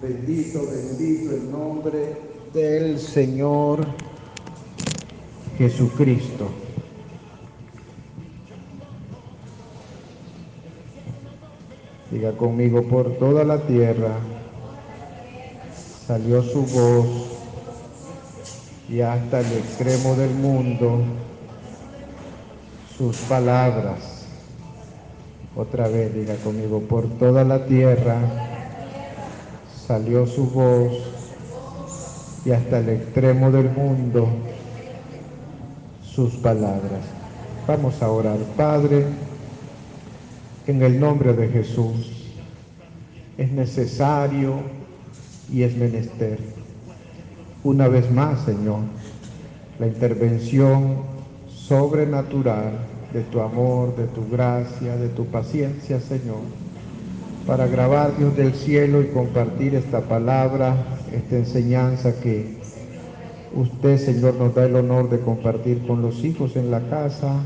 Bendito, bendito el nombre del Señor Jesucristo. Diga conmigo, por toda la tierra salió su voz y hasta el extremo del mundo sus palabras. Otra vez, diga conmigo, por toda la tierra salió su voz y hasta el extremo del mundo sus palabras. Vamos a orar. Padre, en el nombre de Jesús, es necesario y es menester, una vez más, Señor, la intervención sobrenatural de tu amor, de tu gracia, de tu paciencia, Señor, para grabar, Dios del cielo, y compartir esta palabra, esta enseñanza que usted, Señor, nos da el honor de compartir con los hijos en la casa,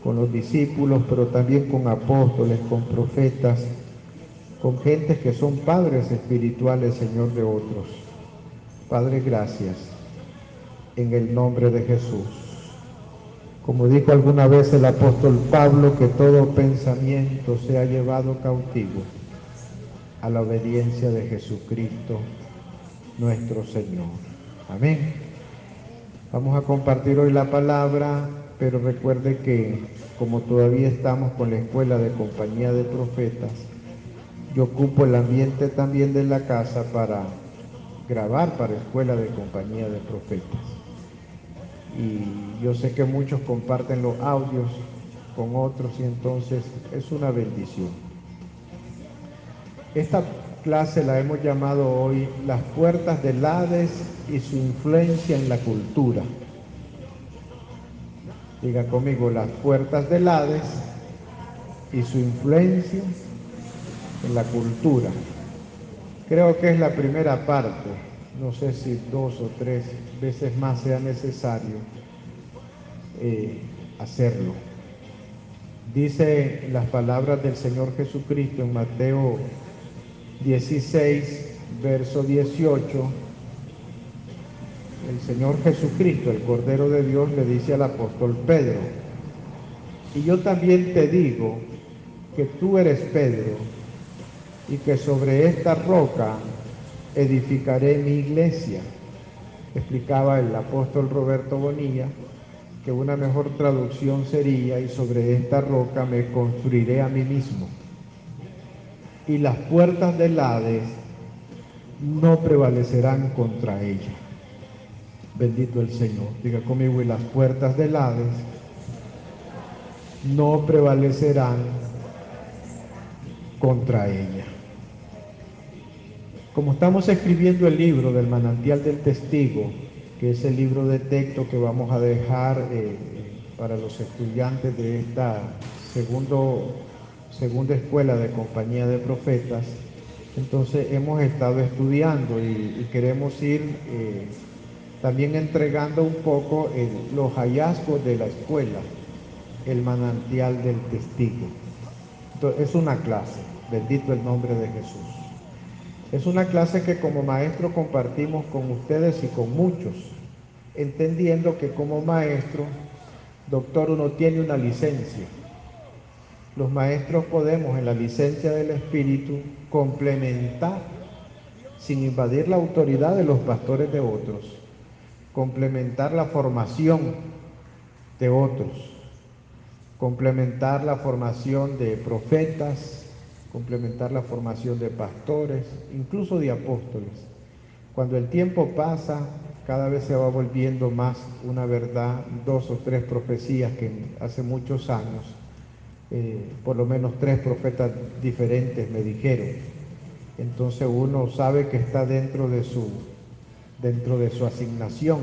con los discípulos, pero también con apóstoles, con profetas, con gentes que son padres espirituales, Señor, de otros. Padre, gracias, en el nombre de Jesús. Como dijo alguna vez el apóstol Pablo, que todo pensamiento sea llevado cautivo a la obediencia de Jesucristo, nuestro Señor. Amén. Vamos a compartir hoy la palabra, pero recuerde que como todavía estamos con la escuela de compañía de profetas, yo ocupo el ambiente también de la casa para grabar para escuela de compañía de profetas. Y yo sé que muchos comparten los audios con otros y entonces es una bendición. Esta clase la hemos llamado hoy Las puertas del Hades y su influencia en la cultura. Diga conmigo, las puertas del Hades y su influencia en la cultura. Creo que es la primera parte, no sé si 2 o 3 veces más sea necesario hacerlo. Dice las palabras del Señor Jesucristo en Mateo 16, verso 18, el Señor Jesucristo, el Cordero de Dios, le dice al apóstol Pedro: y yo también te digo que tú eres Pedro, y que sobre esta roca edificaré mi iglesia. Explicaba el apóstol Roberto Bonilla que una mejor traducción sería: y sobre esta roca me construiré a mí mismo, y las puertas del Hades no prevalecerán contra ella. Bendito el Señor. Diga conmigo, y las puertas del Hades no prevalecerán contra ella. Como estamos escribiendo el libro del manantial del testigo, que es el libro de texto que vamos a dejar para los estudiantes de esta segunda escuela de compañía de profetas, entonces hemos estado estudiando y queremos ir también entregando un poco los hallazgos de la escuela, el manantial del testigo. Entonces, es una clase, bendito el nombre de Jesús. Es una clase que como maestro compartimos con ustedes y con muchos, entendiendo que como maestro, doctor, uno tiene una licencia. Los maestros podemos, en la licencia del Espíritu, complementar, sin invadir la autoridad de los pastores de otros, complementar la formación de otros, complementar la formación de profetas, complementar la formación de pastores, incluso de apóstoles. Cuando el tiempo pasa, cada vez se va volviendo más una verdad, 2 o 3 profecías que hace muchos años, por lo menos 3 profetas diferentes me dijeron. Entonces uno sabe que está dentro de su asignación.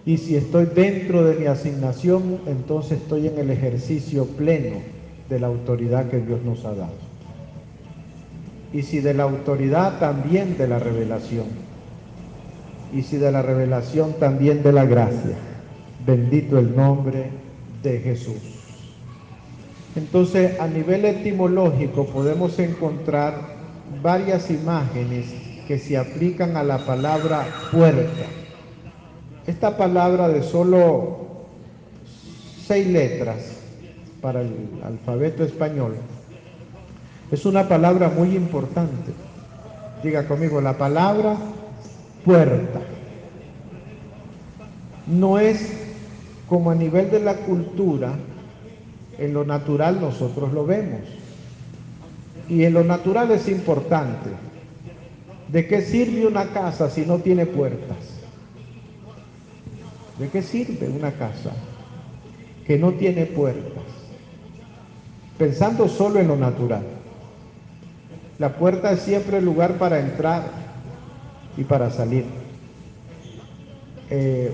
Y si estoy dentro de mi asignación, entonces estoy en el ejercicio pleno de la autoridad que Dios nos ha dado. Y si de la autoridad, también de la revelación. Y si de la revelación, también de la gracia. Bendito el nombre de Jesús. Entonces, a nivel etimológico podemos encontrar varias imágenes que se aplican a la palabra puerta. Esta palabra de solo 6 letras para el alfabeto español es una palabra muy importante. Diga conmigo, la palabra puerta. No es como a nivel de la cultura, en lo natural nosotros lo vemos. Y en lo natural es importante. ¿De qué sirve una casa si no tiene puertas? ¿De qué sirve una casa que no tiene puertas? Pensando solo en lo natural. La puerta es siempre el lugar para entrar y para salir.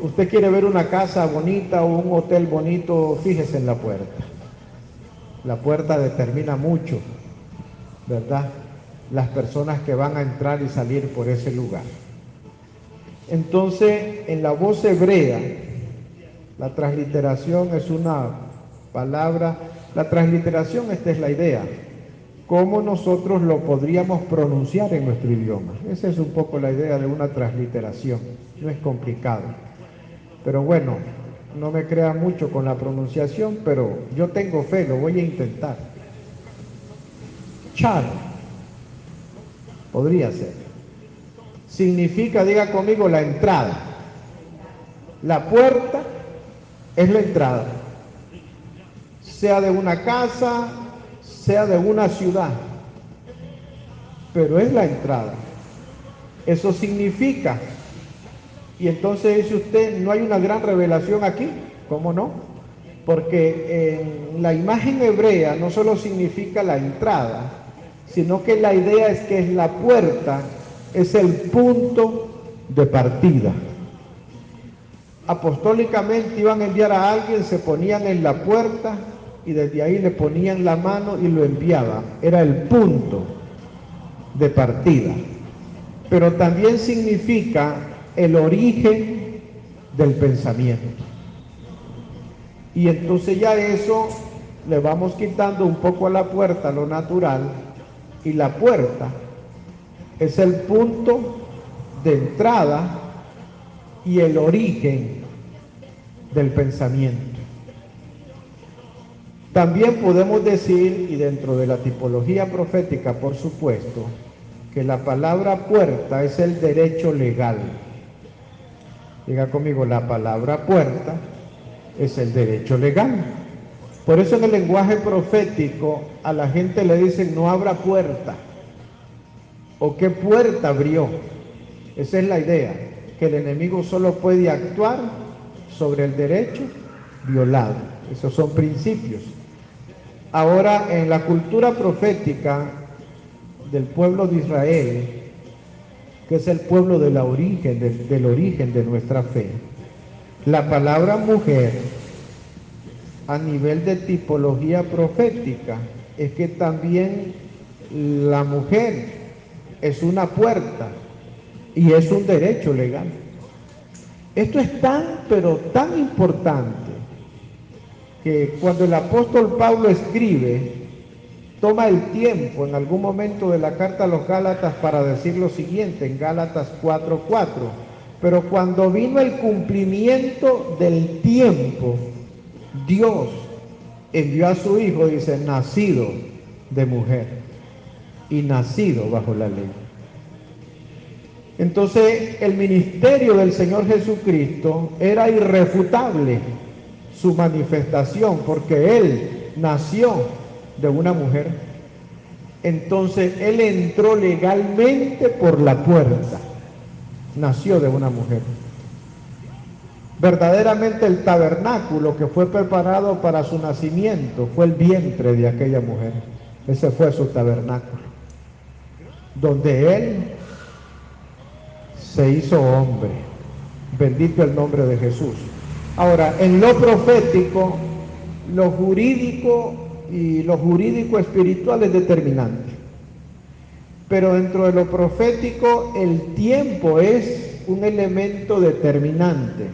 Usted quiere ver una casa bonita o un hotel bonito, fíjese en la puerta. La puerta determina mucho, ¿verdad? Las personas que van a entrar y salir por ese lugar. Entonces, en la voz hebrea, la transliteración es una palabra, la transliteración, esta es la idea, cómo nosotros lo podríamos pronunciar en nuestro idioma. Esa es un poco la idea de una transliteración, no es complicado. Pero bueno, no me crea mucho con la pronunciación, pero yo tengo fe, lo voy a intentar. Char, podría ser. Significa, diga conmigo, la entrada. La puerta es la entrada, sea de una casa, sea de una ciudad, pero es la entrada. Eso significa, y entonces dice usted, ¿no hay una gran revelación aquí? ¿Cómo no? Porque en la imagen hebrea no solo significa la entrada, sino que la idea es que es la puerta, es el punto de partida. Apostólicamente iban a enviar a alguien, se ponían en la puerta y desde ahí le ponían la mano y lo enviaban. Era el punto de partida. Pero también significa el origen del pensamiento. Y entonces ya eso le vamos quitando un poco a la puerta, lo natural, y la puerta es el punto de entrada y el origen del pensamiento. También podemos decir, y dentro de la tipología profética, por supuesto, que la palabra puerta es el derecho legal. Diga conmigo, la palabra puerta es el derecho legal. Por eso en el lenguaje profético a la gente le dicen no abra puerta, o qué puerta abrió. Esa es la idea, que el enemigo solo puede actuar sobre el derecho violado. Esos son principios. Ahora, en la cultura profética del pueblo de Israel, que es el pueblo del origen de nuestra fe, la palabra mujer, a nivel de tipología profética, es que también la mujer es una puerta y es un derecho legal. Esto es tan, pero tan importante que cuando el apóstol Pablo escribe, toma el tiempo en algún momento de la carta a los Gálatas para decir lo siguiente, en Gálatas 4:4, pero cuando vino el cumplimiento del tiempo, Dios envió a su Hijo, dice, nacido de mujer y nacido bajo la ley. Entonces, el ministerio del Señor Jesucristo era irrefutable, su manifestación, porque Él nació de una mujer. Entonces, Él entró legalmente por la puerta, nació de una mujer. Verdaderamente el tabernáculo que fue preparado para su nacimiento fue el vientre de aquella mujer. Ese fue su tabernáculo, donde Él se hizo hombre. Bendito el nombre de Jesús. Ahora, en lo profético, lo jurídico y lo jurídico espiritual es determinante. Pero dentro de lo profético, el tiempo es un elemento determinante.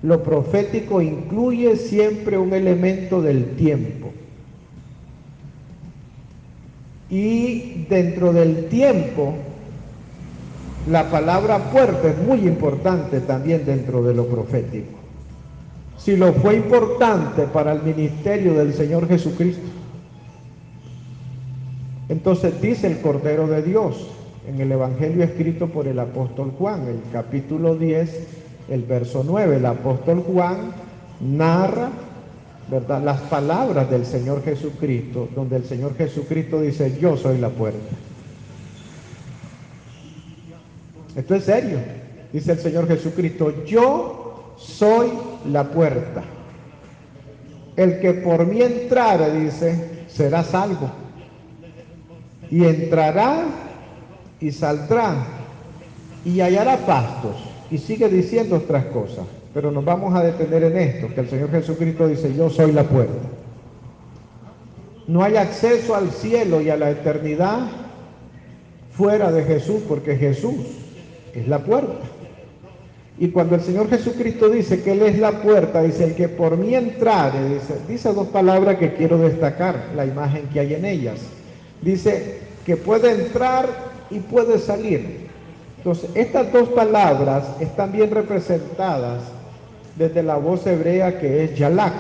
Lo profético incluye siempre un elemento del tiempo. Y dentro del tiempo, la palabra puerta es muy importante también dentro de lo profético. Si lo fue importante para el ministerio del Señor Jesucristo, entonces dice el Cordero de Dios en el Evangelio escrito por el apóstol Juan, el capítulo 10, el verso 9, el apóstol Juan narra, ¿verdad?, las palabras del Señor Jesucristo, donde el Señor Jesucristo dice: yo soy la puerta. Esto es serio. Dice el Señor Jesucristo: yo soy la puerta. El que por mí entrare, dice, será salvo. Y entrará y saldrá y hallará pastos. Y sigue diciendo otras cosas, pero nos vamos a detener en esto, que el Señor Jesucristo dice: yo soy la puerta. No hay acceso al cielo y a la eternidad fuera de Jesús, porque Jesús es la puerta. Y cuando el Señor Jesucristo dice que Él es la puerta, dice: el que por mí entrare, dice dos palabras que quiero destacar, la imagen que hay en ellas. Dice que puede entrar y puede salir. Entonces, estas dos palabras están bien representadas desde la voz hebrea que es yalak,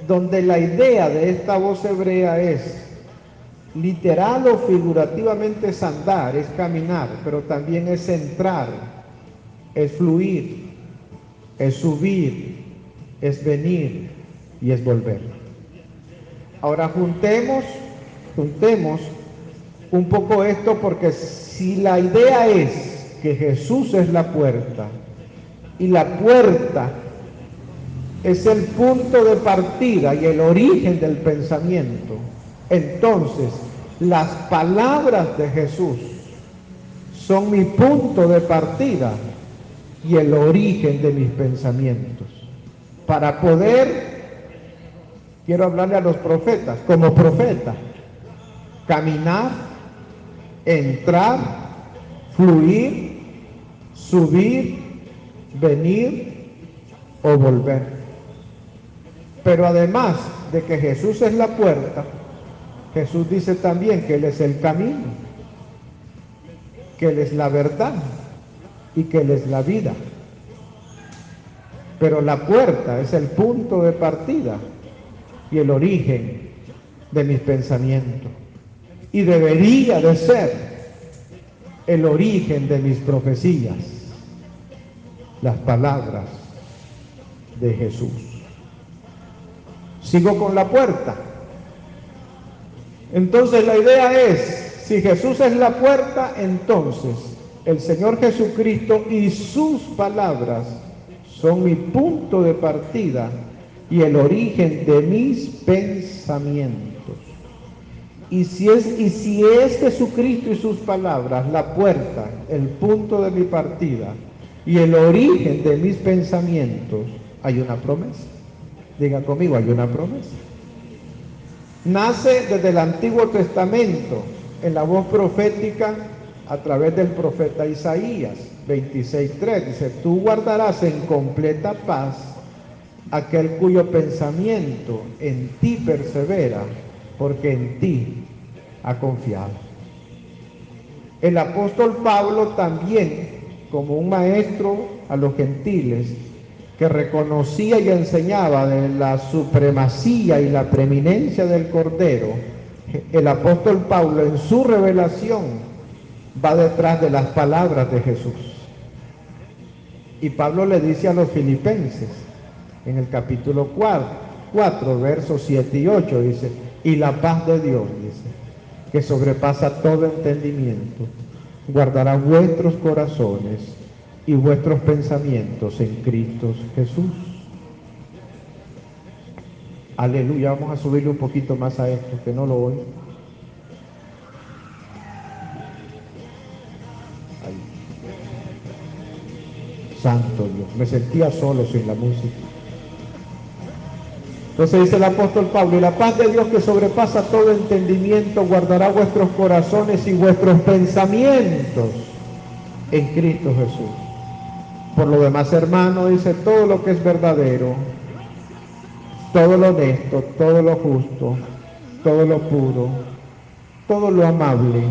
donde la idea de esta voz hebrea es literal o figurativamente es andar, es caminar, pero también es entrar, es fluir, es subir, es venir y es volver. Ahora juntemos un poco esto, porque si la idea es que Jesús es la puerta y la puerta es el punto de partida y el origen del pensamiento, entonces las palabras de Jesús son mi punto de partida y el origen de mis pensamientos. Para poder, quiero hablarle a los profetas, como profeta, caminar, entrar, fluir, subir, venir o volver. Pero además de que Jesús es la puerta, Jesús dice también que Él es el camino, que Él es la verdad y que Él es la vida. Pero la puerta es el punto de partida y el origen de mis pensamientos. Y debería de ser el origen de mis profecías, las palabras de Jesús. Sigo con la puerta. Entonces la idea es, si Jesús es la puerta, entonces el Señor Jesucristo y sus palabras son mi punto de partida y el origen de mis pensamientos. Y si es Jesucristo y sus palabras la puerta, el punto de mi partida y el origen de mis pensamientos, hay una promesa. Diga conmigo, hay una promesa. Nace desde el Antiguo Testamento en la voz profética a través del profeta Isaías 26:3. Dice: tú guardarás en completa paz aquel cuyo pensamiento en ti persevera, porque en ti ha confiado. El apóstol Pablo también, como un maestro a los gentiles, que reconocía y enseñaba de la supremacía y la preeminencia del Cordero, el apóstol Pablo en su revelación va detrás de las palabras de Jesús. Y Pablo le dice a los filipenses, en el capítulo 4, versos 7 y 8, dice: y la paz de Dios, dice, que sobrepasa todo entendimiento, guardará vuestros corazones y vuestros pensamientos en Cristo Jesús. Aleluya. Vamos a subirle un poquito más a esto, que no lo oigo. Ahí. Santo Dios, me sentía solo sin la música. Entonces dice el apóstol Pablo: y la paz de Dios que sobrepasa todo entendimiento guardará vuestros corazones y vuestros pensamientos en Cristo Jesús. Por lo demás, hermano, dice, todo lo que es verdadero, todo lo honesto, todo lo justo, todo lo puro, todo lo amable,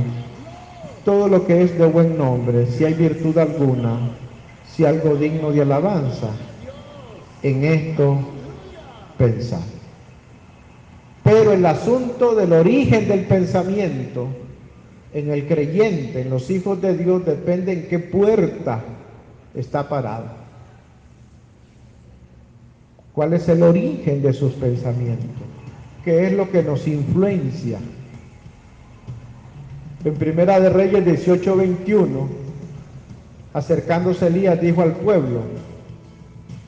todo lo que es de buen nombre, si hay virtud alguna, si algo digno de alabanza, en esto pensar. Pero el asunto del origen del pensamiento en el creyente, en los hijos de Dios, depende en qué puerta está parado. ¿Cuál es el origen de sus pensamientos? ¿Qué es lo que nos influencia? En Primera de Reyes 18:21, acercándose Elías, dijo al pueblo: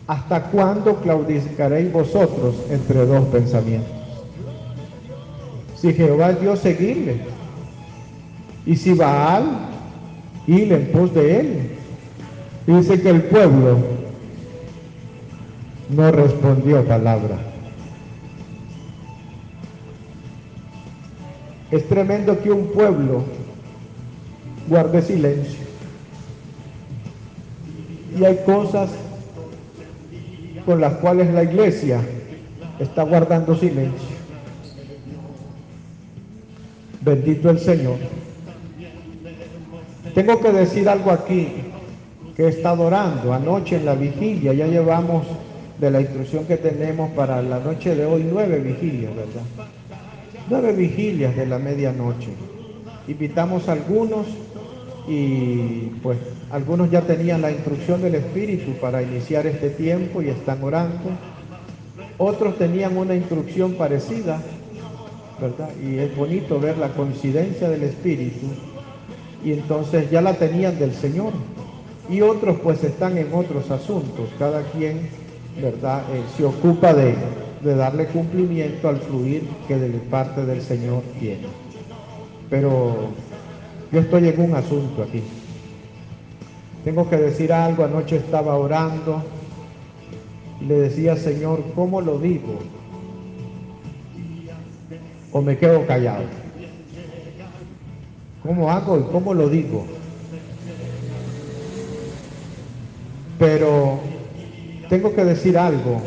¿hasta cuándo claudicaréis vosotros entre dos pensamientos? Si Jehová es Dios, seguidle. Y si Baal, ir en pos de él. Y dice que el pueblo no respondió palabra. Es tremendo que un pueblo guarde silencio. Y hay cosas con las cuales la iglesia está guardando silencio. Bendito el Señor. Tengo que decir algo aquí, que he estado orando anoche en la vigilia. Ya llevamos de la instrucción que tenemos para la noche de hoy 9 vigilias, ¿verdad? 9 vigilias de la medianoche. Invitamos a algunos y pues algunos ya tenían la instrucción del Espíritu para iniciar este tiempo y están orando. Otros tenían una instrucción parecida, ¿verdad? Y es bonito ver la coincidencia del Espíritu, y entonces ya la tenían del Señor. Y otros pues están en otros asuntos, cada quien, ¿verdad? Se ocupa de darle cumplimiento al fluir que de parte del Señor tiene. Pero yo estoy en un asunto aquí. Tengo que decir algo. Anoche estaba orando y le decía: Señor, ¿cómo lo digo? ¿O me quedo callado? ¿Cómo hago y cómo lo digo? Pero tengo que decir algo,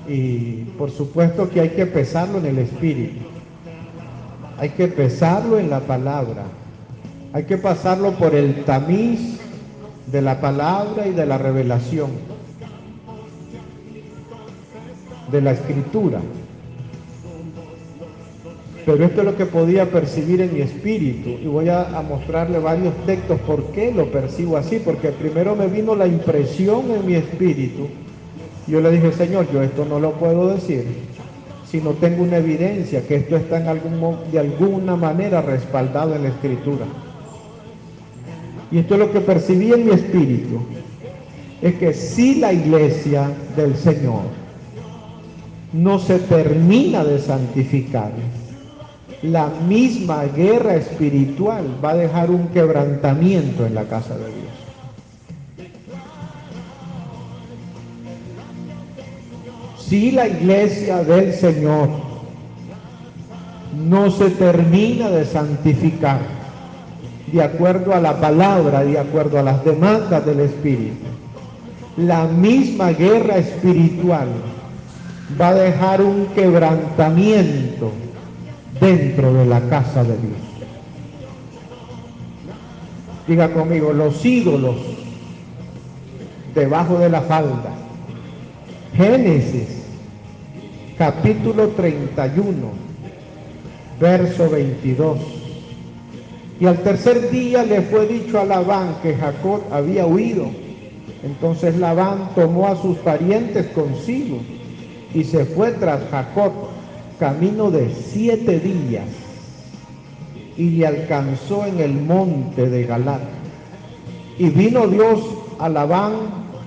y por supuesto que hay que pesarlo en el Espíritu, hay que pesarlo en la palabra, hay que pasarlo por el tamiz de la palabra y de la revelación, de la Escritura. Pero esto es lo que podía percibir en mi espíritu, y voy a mostrarle varios textos por qué lo percibo así. Porque primero me vino la impresión en mi espíritu. Yo le dije: Señor, yo esto no lo puedo decir si no tengo una evidencia que esto está de alguna manera respaldado en la Escritura. Y esto es lo que percibí en mi espíritu, es que si la iglesia del Señor no se termina de santificar, la misma guerra espiritual va a dejar un quebrantamiento en la casa de Dios. Si la iglesia del Señor no se termina de santificar de acuerdo a la palabra, de acuerdo a las demandas del Espíritu, la misma guerra espiritual va a dejar un quebrantamiento dentro de la casa de Dios. Diga conmigo: los ídolos debajo de la falda. Génesis capítulo 31, verso 22. Y al tercer día le fue dicho a Labán que Jacob había huido. Entonces Labán tomó a sus parientes consigo y se fue tras Jacob camino de 7 días, y le alcanzó en el monte de Galaad. Y vino Dios a Labán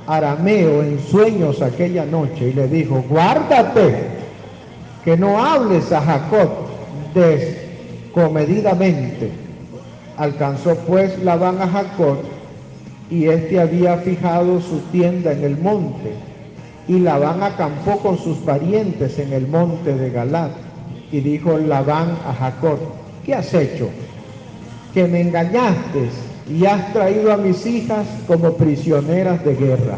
arameo en sueños aquella noche y le dijo: guárdate que no hables a Jacob descomedidamente. Alcanzó pues Labán a Jacob, y éste había fijado su tienda en el monte. Y Labán acampó con sus parientes en el monte de Galaad. Y dijo Labán a Jacob: ¿qué has hecho? Que me engañaste y has traído a mis hijas como prisioneras de guerra.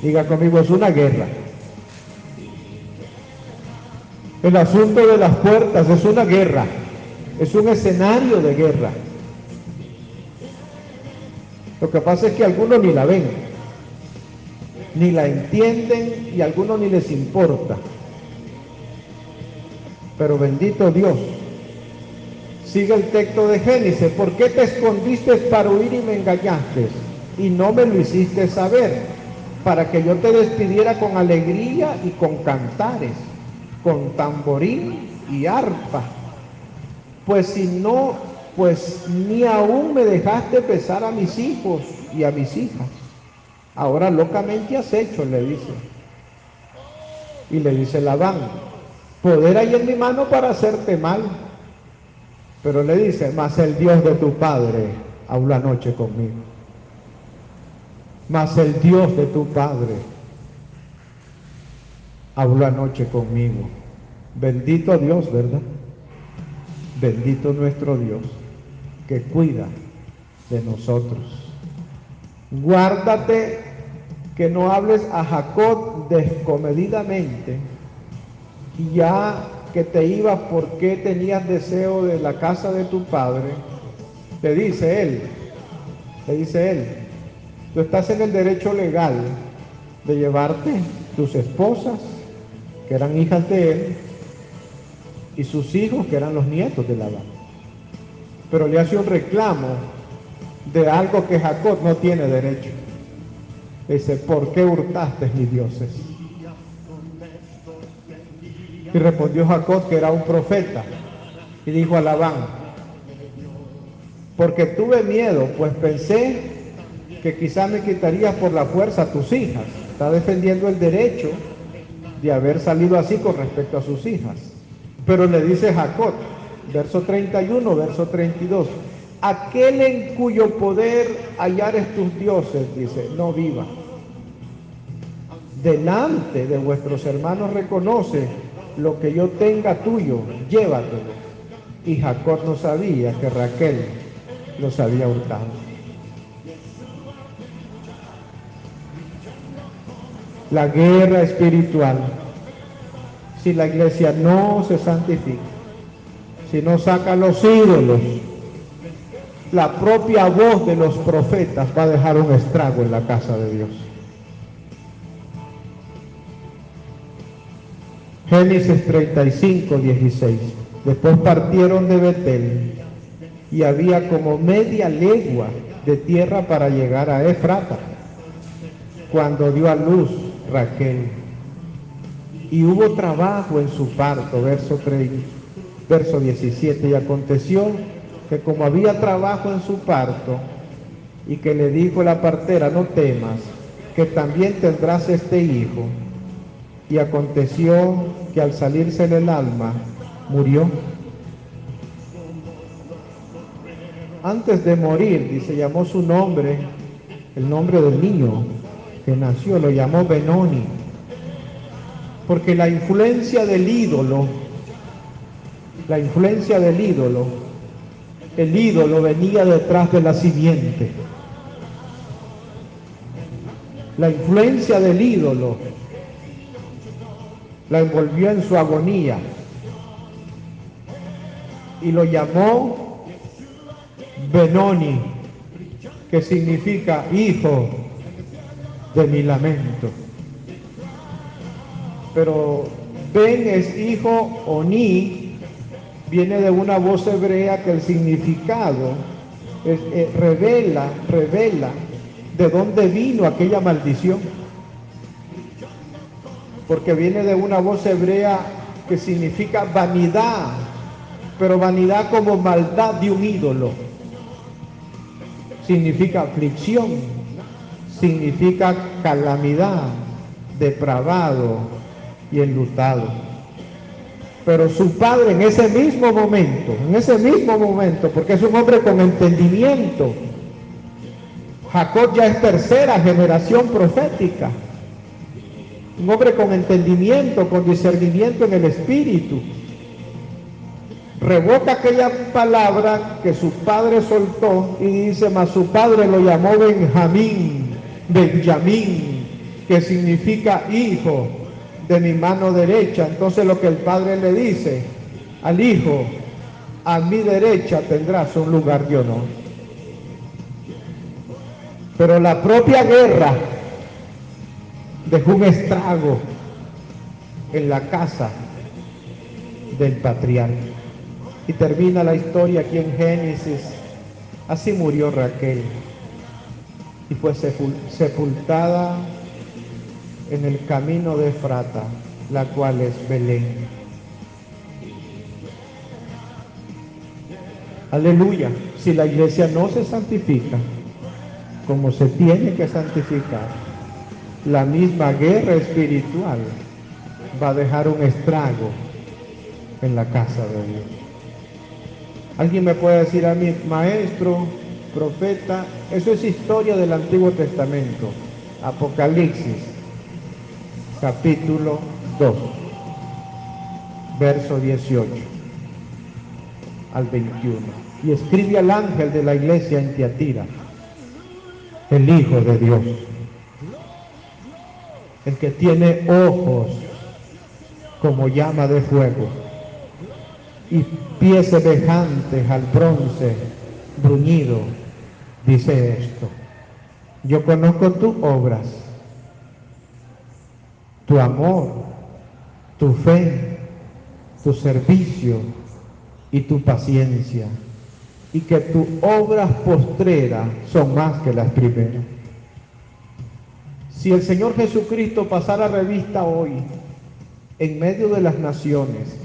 Diga conmigo: es una guerra. El asunto de las puertas es una guerra. Es un escenario de guerra. Lo que pasa es que algunos ni la ven, ni la entienden y a algunos ni les importa. Pero bendito Dios. Sigue el texto de Génesis. ¿Por qué te escondiste para huir y me engañaste? Y no me lo hiciste saber, para que yo te despidiera con alegría y con cantares, con tamborín y arpa. Pues si no, pues ni aún me dejaste besar a mis hijos y a mis hijas. Ahora locamente has hecho, le dice. Y le dice Labán, poder hay en mi mano para hacerte mal. Pero le dice, mas el Dios de tu padre habló anoche conmigo. Mas el Dios de tu padre habló anoche conmigo. Bendito Dios, ¿verdad? Bendito nuestro Dios, que cuida de nosotros. Guárdate que no hables a Jacob descomedidamente, y ya que te ibas porque tenías deseo de la casa de tu padre, le dice él, tú estás en el derecho legal de llevarte tus esposas, que eran hijas de él, y sus hijos, que eran los nietos de Labán. Pero le hace un reclamo de algo que Jacob no tiene derecho. Dice, ¿por qué hurtaste mis dioses? Y respondió Jacob, que era un profeta, y dijo a Labán, porque tuve miedo, pues pensé que quizás me quitarías por la fuerza a tus hijas. Está defendiendo el derecho de haber salido así con respecto a sus hijas. Pero le dice Jacob, verso 31, verso 32, aquel en cuyo poder hallares tus dioses, dice, no viva. Delante de vuestros hermanos reconoce lo que yo tenga tuyo, llévatelo. Y Jacob no sabía que Raquel los había hurtado. La guerra espiritual. Si la iglesia no se santifica, si no saca los ídolos, la propia voz de los profetas va a dejar un estrago en la casa de Dios. Génesis 35, 16. Después partieron de Betel y había como media legua de tierra para llegar a Efrata, cuando dio a luz Raquel. Y hubo trabajo en su parto, verso 17, y aconteció que como había trabajo en su parto, y que le dijo la partera, no temas, que también tendrás este hijo. Y aconteció que al salirse el alma, murió. Antes de morir, dice, llamó su nombre, el nombre del niño que nació, lo llamó Benoni. Porque la influencia del ídolo, el ídolo venía detrás de la simiente. La influencia del ídolo la envolvió en su agonía y lo llamó Benoni, que significa hijo de mi lamento. Pero Ben es hijo, Oni viene de una voz hebrea que el significado revela de dónde vino aquella maldición. Porque viene de una voz hebrea que significa vanidad, pero vanidad como maldad de un ídolo. Significa aflicción, significa calamidad, depravado y enlutado. Pero su padre en ese mismo momento, porque es un hombre con entendimiento, Jacob ya es tercera generación profética, un hombre con entendimiento, con discernimiento en el espíritu, revoca aquella palabra que su padre soltó y dice, mas su padre lo llamó Benjamín, que significa hijo de mi mano derecha. Entonces lo que el padre le dice al hijo, a mi derecha tendrás un lugar de honor. Pero la propia guerra dejó un estrago en la casa del patriarca. Y termina la historia aquí en Génesis. Así murió Raquel y fue sepultada en el camino de Efrata, la cual es Belén. Aleluya. Si la iglesia no se santifica como se tiene que santificar, la misma guerra espiritual va a dejar un estrago en la casa de Dios. Alguien me puede decir a mí, maestro, profeta, eso es historia del Antiguo Testamento. Apocalipsis, capítulo 2, verso 18 al 21. Y escribe al ángel de la iglesia en Tiatira, el Hijo de Dios, el que tiene ojos como llama de fuego y pies semejantes al bronce bruñido, dice esto: yo conozco tus obras, tu amor, tu fe, tu servicio y tu paciencia, y que tus obras postreras son más que las primeras. Si el Señor Jesucristo pasara revista hoy en medio de las naciones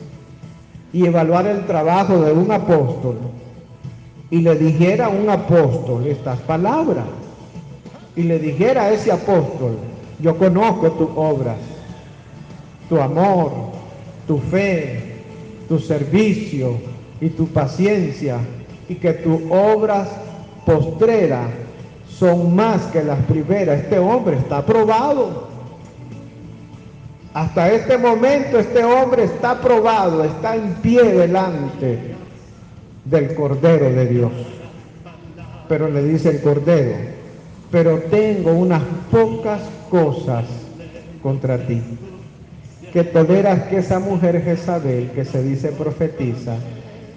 y evaluara el trabajo de un apóstol y le dijera a un apóstol estas palabras, y le dijera a ese apóstol: yo conozco tus obras, tu amor, tu fe, tu servicio y tu paciencia, y que tus obras postreras son más que las primeras. Este hombre está aprobado. Hasta este momento este hombre está aprobado, está en pie delante del Cordero de Dios. Pero le dice el Cordero: pero tengo unas pocas cosas contra ti, que toleras que esa mujer Jezabel, que se dice profetiza,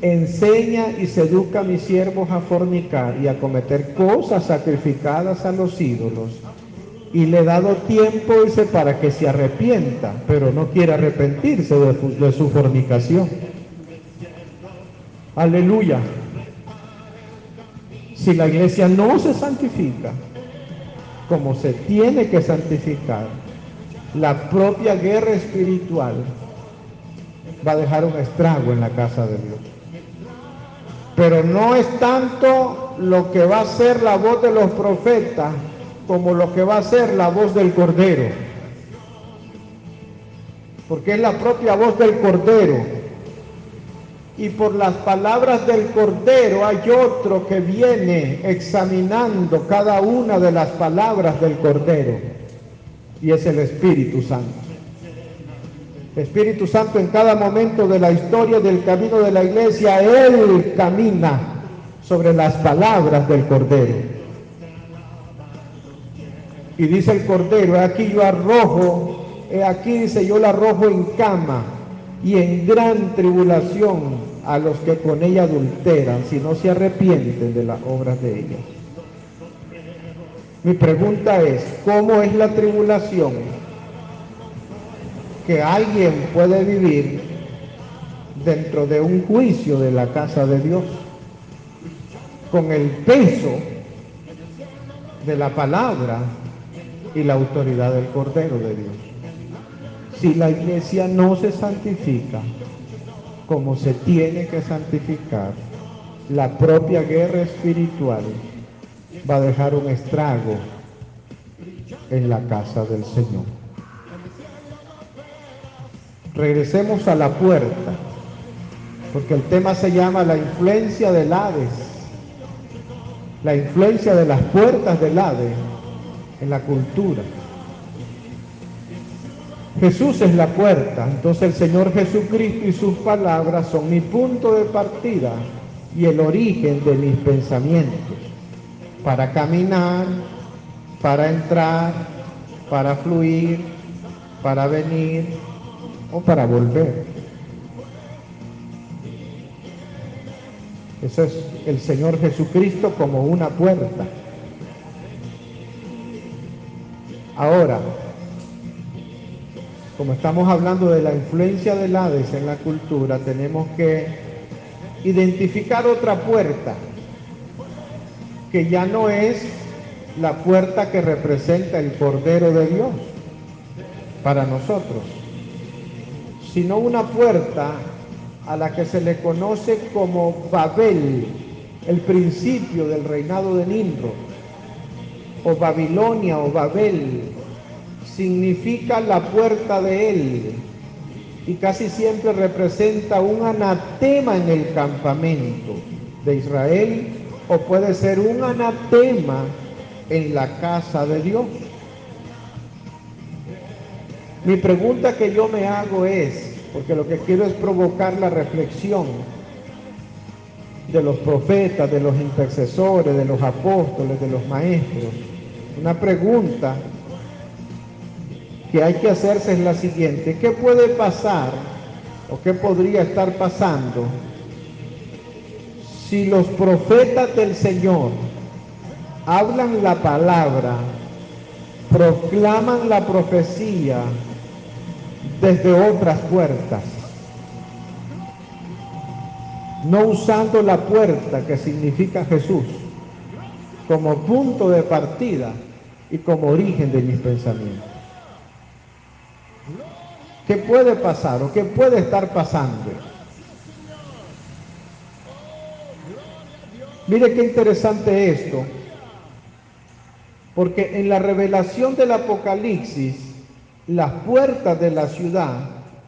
enseña y seduzca a mis siervos a fornicar y a cometer cosas sacrificadas a los ídolos, y le he dado tiempo, dice, para que se arrepienta, pero no quiere arrepentirse de su fornicación. Aleluya. Si la iglesia no se santifica como se tiene que santificar, la propia guerra espiritual va a dejar un estrago en la casa de Dios. Pero no es tanto lo que va a ser la voz de los profetas como lo que va a ser la voz del Cordero, porque es la propia voz del Cordero, y por las palabras del Cordero hay otro que viene examinando cada una de las palabras del Cordero, y es el Espíritu Santo. El Espíritu Santo en cada momento de la historia del camino de la iglesia, Él camina sobre las palabras del Cordero. Y dice el Cordero: he aquí yo arrojo, he aquí, dice, yo la arrojo en cama y en gran tribulación a los que con ella adulteran, si no se arrepienten de las obras de ella. Mi pregunta es: ¿cómo es la tribulación que alguien puede vivir dentro de un juicio de la casa de Dios, con el peso de la palabra y la autoridad del Cordero de Dios? Si la iglesia no se santifica como se tiene que santificar, la propia guerra espiritual va a dejar un estrago en la casa del Señor. Regresemos a la puerta, porque el tema se llama la influencia del Hades, la influencia de las puertas del Hades en la cultura. Jesús es la puerta, entonces el Señor Jesucristo y sus palabras son mi punto de partida y el origen de mis pensamientos, para caminar, para entrar, para fluir, para venir o para volver. Eso es el Señor Jesucristo como una puerta. Ahora, como estamos hablando de la influencia del Hades en la cultura, tenemos que identificar otra puerta, que ya no es la puerta que representa el Cordero de Dios para nosotros, sino una puerta a la que se le conoce como Babel, el principio del reinado de Nimrod, o Babilonia o Babel, significa la puerta de él, y casi siempre representa un anatema en el campamento de Israel, o puede ser un anatema en la casa de Dios. Mi pregunta que yo me hago es, porque lo que quiero es provocar la reflexión de los profetas, de los intercesores, de los apóstoles, de los maestros. Una pregunta que hay que hacerse es la siguiente: ¿qué puede pasar o qué podría estar pasando si los profetas del Señor hablan la palabra, proclaman la profecía desde otras puertas, no usando la puerta que significa Jesús como punto de partida y como origen de mis pensamientos? ¿Qué puede pasar o qué puede estar pasando? Mire qué interesante esto, porque en la revelación del Apocalipsis, las puertas de la ciudad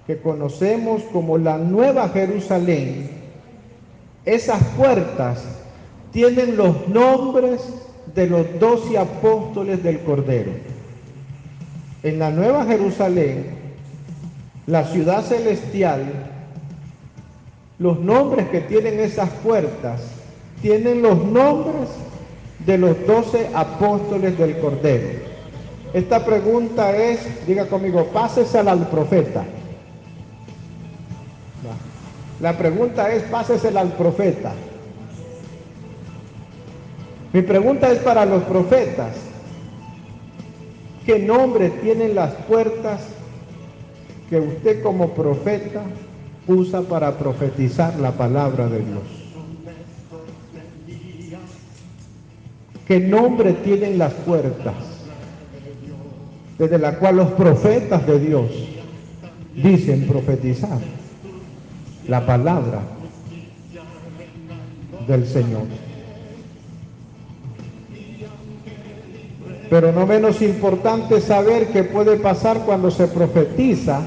que conocemos como la Nueva Jerusalén, esas puertas tienen los nombres de los 12 apóstoles del Cordero. En la Nueva Jerusalén, la ciudad celestial, los nombres que tienen esas puertas tienen los nombres de los 12 apóstoles del Cordero. Esta pregunta es, diga conmigo, pásesela al profeta. La pregunta es, pásesela al profeta. Mi pregunta es para los profetas: ¿qué nombre tienen las puertas que usted como profeta usa para profetizar la palabra de Dios? ¿Qué nombre tienen las puertas desde la cual los profetas de Dios dicen profetizar la palabra del Señor? Pero no menos importante saber qué puede pasar cuando se profetiza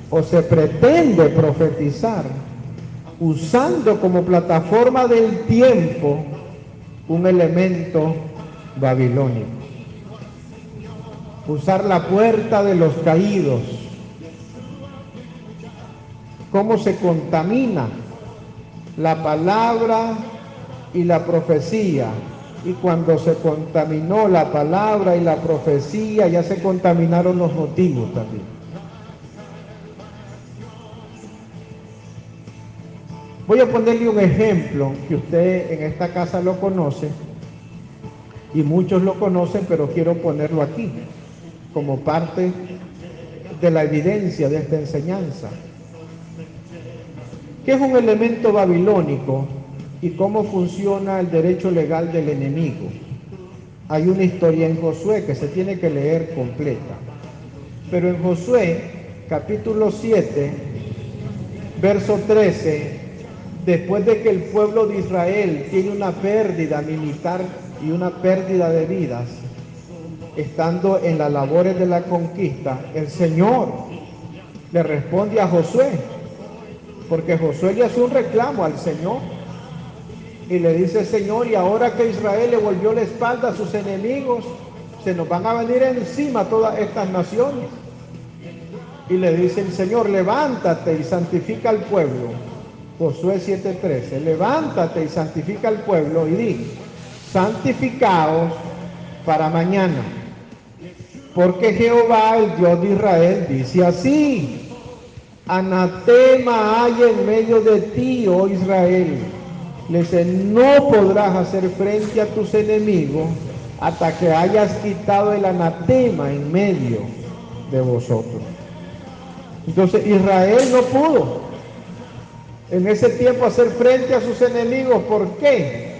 o se pretende profetizar usando como plataforma del tiempo un elemento babilónico. Usar la puerta de los caídos. ¿Cómo se contamina la palabra y la profecía? Y cuando se contaminó la palabra y la profecía, ya se contaminaron los motivos también. Voy a ponerle un ejemplo que usted en esta casa lo conoce, y muchos lo conocen, pero quiero ponerlo aquí como parte de la evidencia de esta enseñanza. ¿Qué es un elemento babilónico y cómo funciona el derecho legal del enemigo? Hay una historia en Josué que se tiene que leer completa, pero en Josué capítulo 7 verso 13, después de que el pueblo de Israel tiene una pérdida militar y una pérdida de vidas, estando en las labores de la conquista, el Señor le responde a Josué, porque Josué le hace un reclamo al Señor y le dice: Señor, y ahora que Israel le volvió la espalda a sus enemigos, se nos van a venir encima todas estas naciones. Y le dice el Señor: levántate y santifica al pueblo. Josué 7:13, levántate y santifica al pueblo y di: santificaos para mañana, porque Jehová, el Dios de Israel, dice así: anatema hay en medio de ti, oh Israel, Le dice, no podrás hacer frente a tus enemigos hasta que hayas quitado el anatema en medio de vosotros. Entonces Israel no pudo en ese tiempo hacer frente a sus enemigos. ¿Por qué?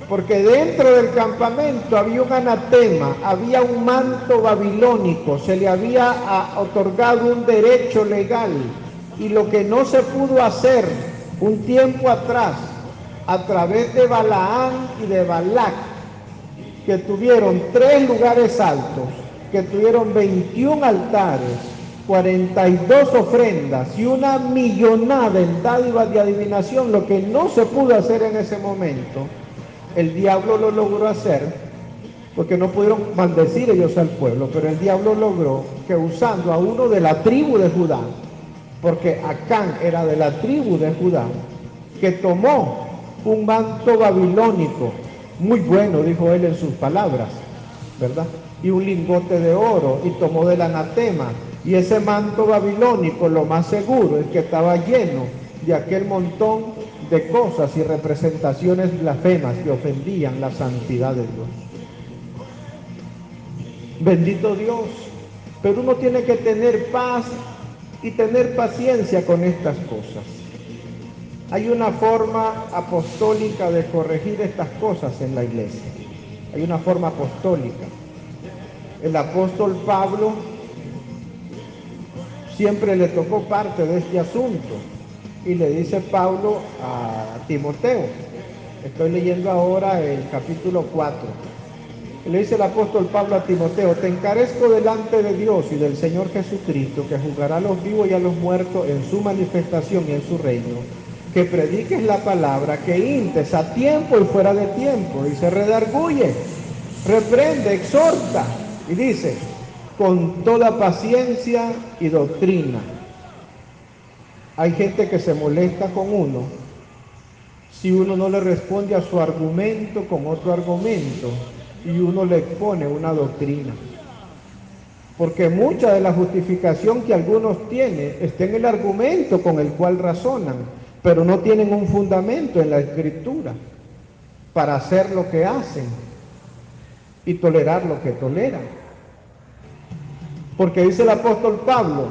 Porque dentro del campamento había un anatema, había un manto babilónico, se le había otorgado un derecho legal, y lo que no se pudo hacer un tiempo atrás a través de Balaán y de Balac, que tuvieron 3 lugares altos, que tuvieron 21 altares, 42 ofrendas y una millonada en dádivas de adivinación, lo que no se pudo hacer en ese momento, el diablo lo logró hacer, porque no pudieron maldecir ellos al pueblo, pero el diablo logró que, usando a uno de la tribu de Judá, porque Acán era de la tribu de Judá, que tomó un manto babilónico, muy bueno, dijo él en sus palabras, ¿verdad? Y un lingote de oro, y tomó del anatema, y ese manto babilónico, lo más seguro es que estaba lleno de aquel montón de cosas y representaciones blasfemas que ofendían la santidad de Dios. Bendito Dios, pero uno tiene que tener paz y tener paciencia con estas cosas. Hay una forma apostólica de corregir estas cosas en la iglesia. Hay una forma apostólica. El apóstol Pablo siempre le tocó parte de este asunto, y le dice Pablo a Timoteo, estoy leyendo ahora el capítulo 4, le dice el apóstol Pablo a Timoteo, te encarezco delante de Dios y del Señor Jesucristo, que juzgará a los vivos y a los muertos en su manifestación y en su reino, que prediques la palabra, que intes a tiempo y fuera de tiempo, y se redarguye, reprende, exhorta, y dice, con toda paciencia y doctrina. Hay gente que se molesta con uno si uno no le responde a su argumento con otro argumento y uno le expone una doctrina. Porque mucha de la justificación que algunos tienen está en el argumento con el cual razonan, pero no tienen un fundamento en la Escritura para hacer lo que hacen y tolerar lo que toleran. Porque dice el apóstol Pablo,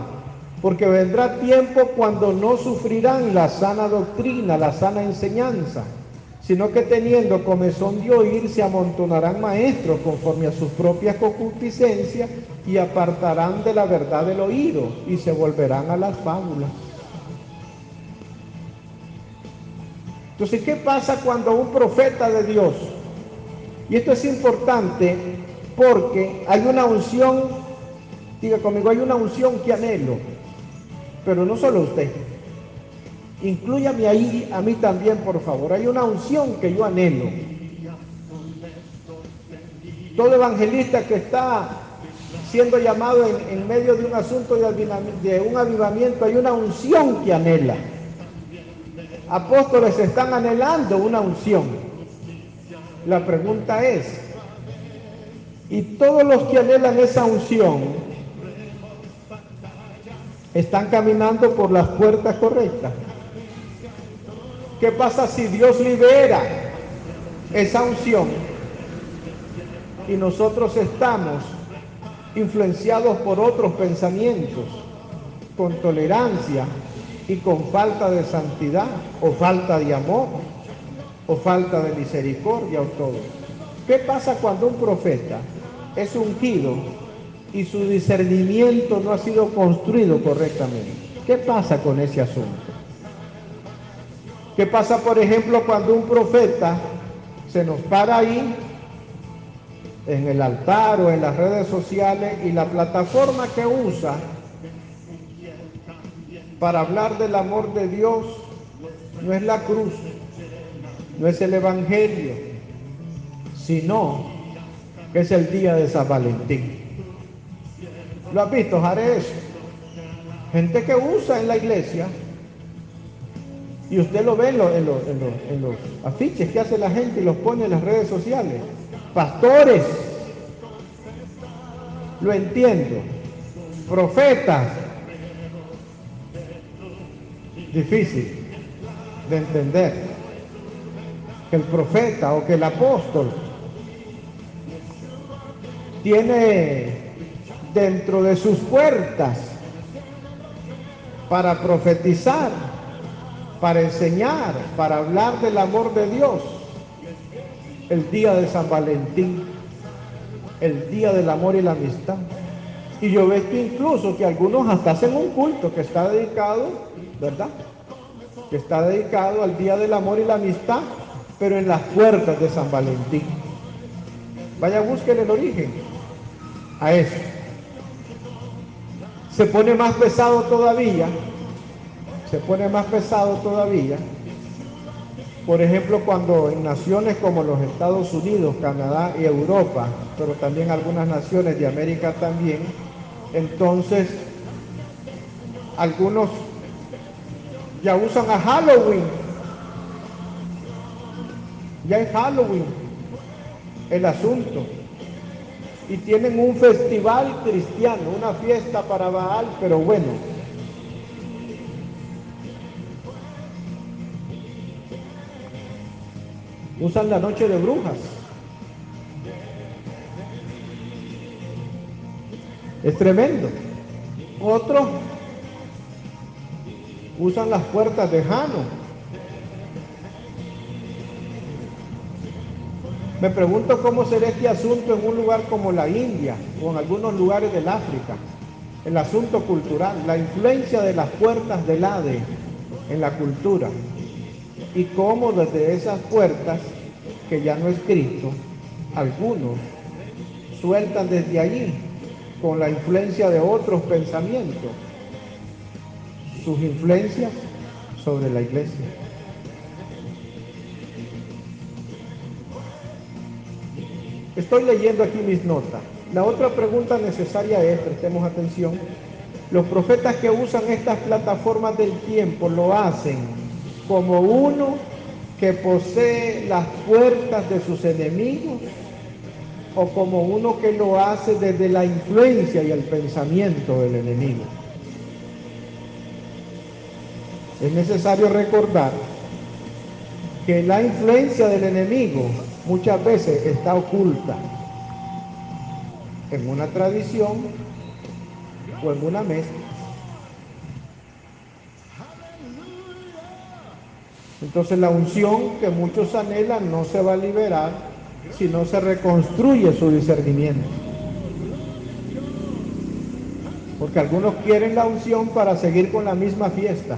porque vendrá tiempo cuando no sufrirán la sana doctrina, la sana enseñanza, sino que teniendo comezón de oír, se amontonarán maestros conforme a sus propias concupiscencias y apartarán de la verdad del oído y se volverán a las fábulas. Entonces, ¿qué pasa cuando un profeta de Dios? Y esto es importante porque hay una unción, diga conmigo, hay una unción que anhelo, pero no solo usted. Inclúyame ahí, a mí también, por favor. Hay una unción que yo anhelo. Todo evangelista que está siendo llamado en medio de un asunto de un avivamiento, hay una unción que anhela. Apóstoles están anhelando una unción. La pregunta es, ¿y todos los que anhelan esa unción están caminando por las puertas correctas? ¿Qué pasa si Dios libera esa unción y nosotros estamos influenciados por otros pensamientos, con tolerancia y con falta de santidad, o falta de amor, o falta de misericordia, o todo? ¿Qué pasa cuando un profeta es ungido y su discernimiento no ha sido construido correctamente? ¿Qué pasa con ese asunto? ¿Qué pasa, por ejemplo, cuando un profeta se nos para ahí en el altar o en las redes sociales y la plataforma que usa para hablar del amor de Dios no es la cruz, no es el evangelio, sino que es el día de San Valentín? ¿Lo has visto, Jares? Gente que usa en la iglesia, y usted lo ve en los afiches que hace la gente y los pone en las redes sociales. Pastores, lo entiendo. Profetas, difícil de entender. que el profeta o que el apóstol tiene dentro de sus puertas para profetizar, para enseñar, para hablar del amor de Dios, el día de San Valentín, el día del amor y la amistad. Y yo veo que incluso que algunos hasta hacen un culto que está dedicado, ¿verdad? Que está dedicado al día del amor y la amistad, pero en las puertas de San Valentín. Vaya, busquen el origen a eso. Se pone más pesado todavía, por ejemplo, cuando en naciones como los Estados Unidos, Canadá y Europa, pero también algunas naciones de América también, entonces algunos ya usan a Halloween, ya es Halloween el asunto, y tienen un festival cristiano, una fiesta para Baal, pero bueno. Usan la noche de brujas. Es tremendo. Otros usan las puertas de Jano. Me pregunto cómo será este asunto en un lugar como la India o en algunos lugares del África. El asunto cultural, la influencia de las puertas del Hades en la cultura. Y cómo desde esas puertas, que ya no es Cristo, algunos sueltan desde allí, con la influencia de otros pensamientos, sus influencias sobre la iglesia. Estoy leyendo aquí mis notas. La otra pregunta necesaria es, prestemos atención, los profetas que usan estas plataformas del tiempo lo hacen como uno que posee las puertas de sus enemigos o como uno que lo hace desde la influencia y el pensamiento del enemigo. Es necesario recordar que la influencia del enemigo muchas veces está oculta en una tradición o en una mezcla. Entonces la unción que muchos anhelan no se va a liberar si no se reconstruye su discernimiento. Porque algunos quieren la unción para seguir con la misma fiesta.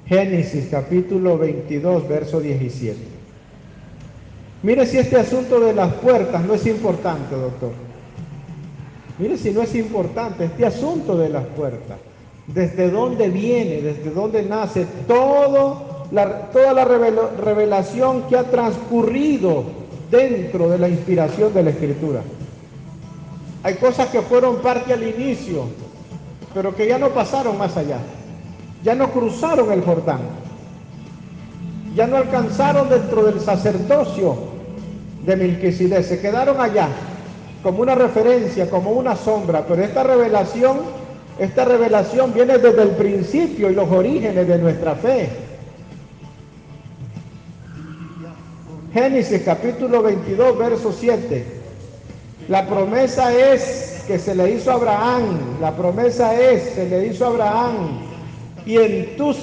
Génesis capítulo 22, verso 17. Mire si este asunto de las puertas no es importante, doctor. Mire si no es importante este asunto de las puertas. ¿Desde dónde viene? ¿Desde dónde nace toda la revelación que ha transcurrido dentro de la inspiración de la Escritura? Hay cosas que fueron parte al inicio, pero que ya no pasaron más allá. Ya no cruzaron el Jordán. Ya no alcanzaron dentro del sacerdocio de Melquisedec. Se quedaron allá como una referencia, como una sombra. Pero esta revelación viene desde el principio y los orígenes de nuestra fe. Génesis capítulo 22, verso 7. La promesa es que se le hizo a Abraham. La promesa es, se le hizo a Abraham. Y tu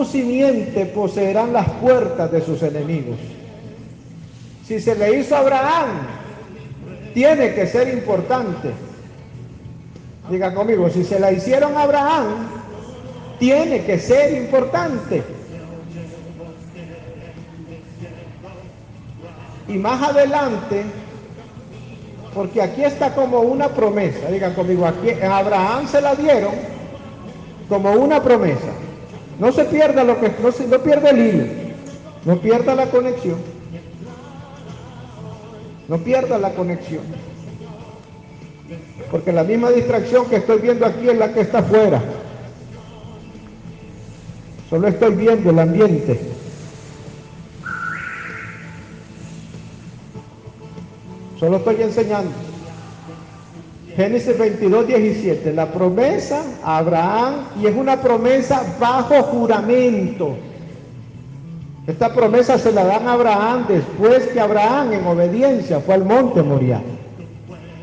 simiente poseerán las puertas de sus enemigos. Si se le hizo a Abraham, tiene que ser importante. Diga conmigo, si se la hicieron a Abraham, tiene que ser importante. Y más adelante, porque aquí está como una promesa, digan conmigo, aquí a Abraham se la dieron como una promesa. No se pierda no pierda el hilo, no pierda la conexión. No pierda la conexión. Porque la misma distracción que estoy viendo aquí es la que está afuera. Solo estoy viendo el ambiente. Solo estoy enseñando. Génesis 22, 17, la promesa a Abraham, y es una promesa bajo juramento. Esta promesa se la dan a Abraham después que Abraham, en obediencia, fue al monte Moriah.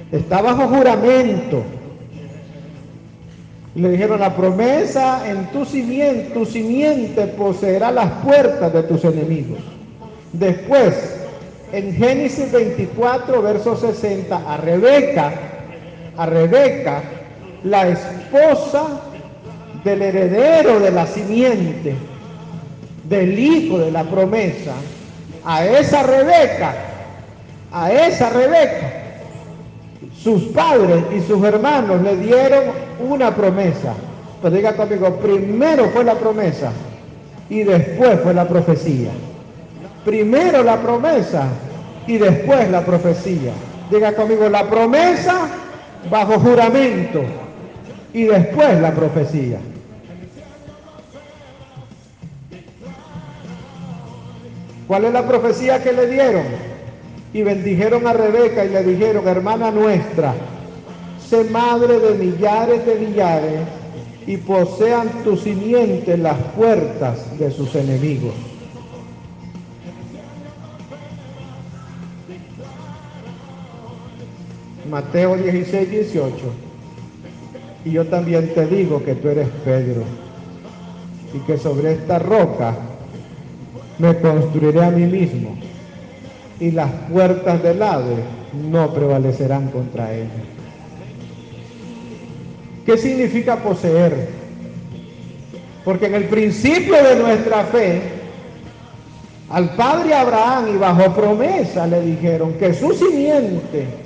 Está bajo juramento. Y le dijeron, la promesa en tu simiente poseerá las puertas de tus enemigos. Después, en Génesis 24, verso 60, a Rebeca, la esposa del heredero de la simiente, del hijo de la promesa, a esa Rebeca, sus padres y sus hermanos le dieron una promesa. Pero diga conmigo, primero fue la promesa y después fue la profecía. Primero la promesa y después la profecía. Diga conmigo, la promesa bajo juramento y después la profecía. ¿Cuál es la profecía que le dieron? Y bendijeron a Rebeca y le dijeron, hermana nuestra, sé madre de millares y posean tu simiente las puertas de sus enemigos. Mateo 16, 18. Y yo también te digo que tú eres Pedro, y que sobre esta roca me construiré a mí mismo, y las puertas del Hades no prevalecerán contra ella. ¿Qué significa poseer? Porque en el principio de nuestra fe, al padre Abraham y bajo promesa le dijeron que su simiente,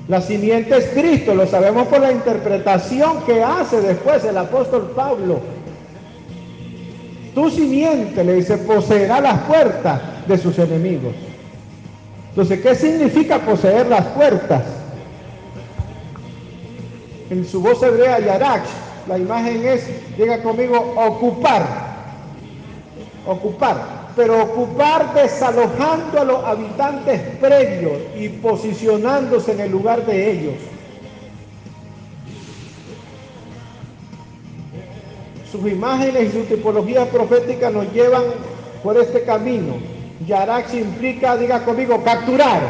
la simiente es Cristo, lo sabemos por la interpretación que hace después el apóstol Pablo. Tu simiente, le dice, poseerá las puertas de sus enemigos. Entonces, ¿qué significa poseer las puertas? En su voz hebrea, Yarak, la imagen es, diga conmigo, ocupar. Ocupar. Pero ocupar desalojando a los habitantes previos y posicionándose en el lugar de ellos. Sus imágenes y su tipología profética nos llevan por este camino. Yarak implica, diga conmigo, capturar.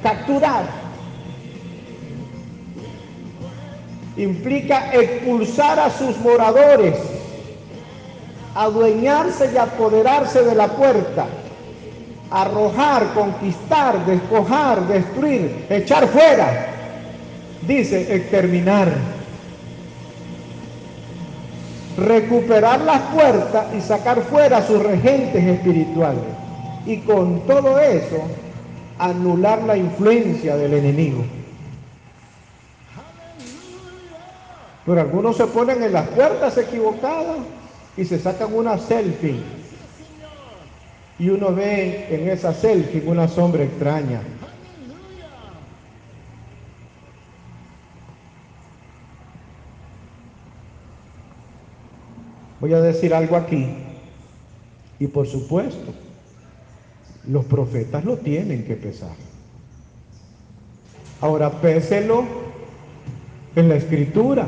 Capturar. Implica expulsar a sus moradores, adueñarse y apoderarse de la puerta, arrojar, conquistar, despojar, destruir, echar fuera. Dice, exterminar. Recuperar las puertas y sacar fuera a sus regentes espirituales. Y con todo eso, anular la influencia del enemigo. Pero algunos se ponen en las puertas equivocadas y se sacan una selfie. Y uno ve en esa selfie una sombra extraña. Voy a decir algo aquí. Y por supuesto, los profetas lo tienen que pesar. Ahora, péselo en la escritura.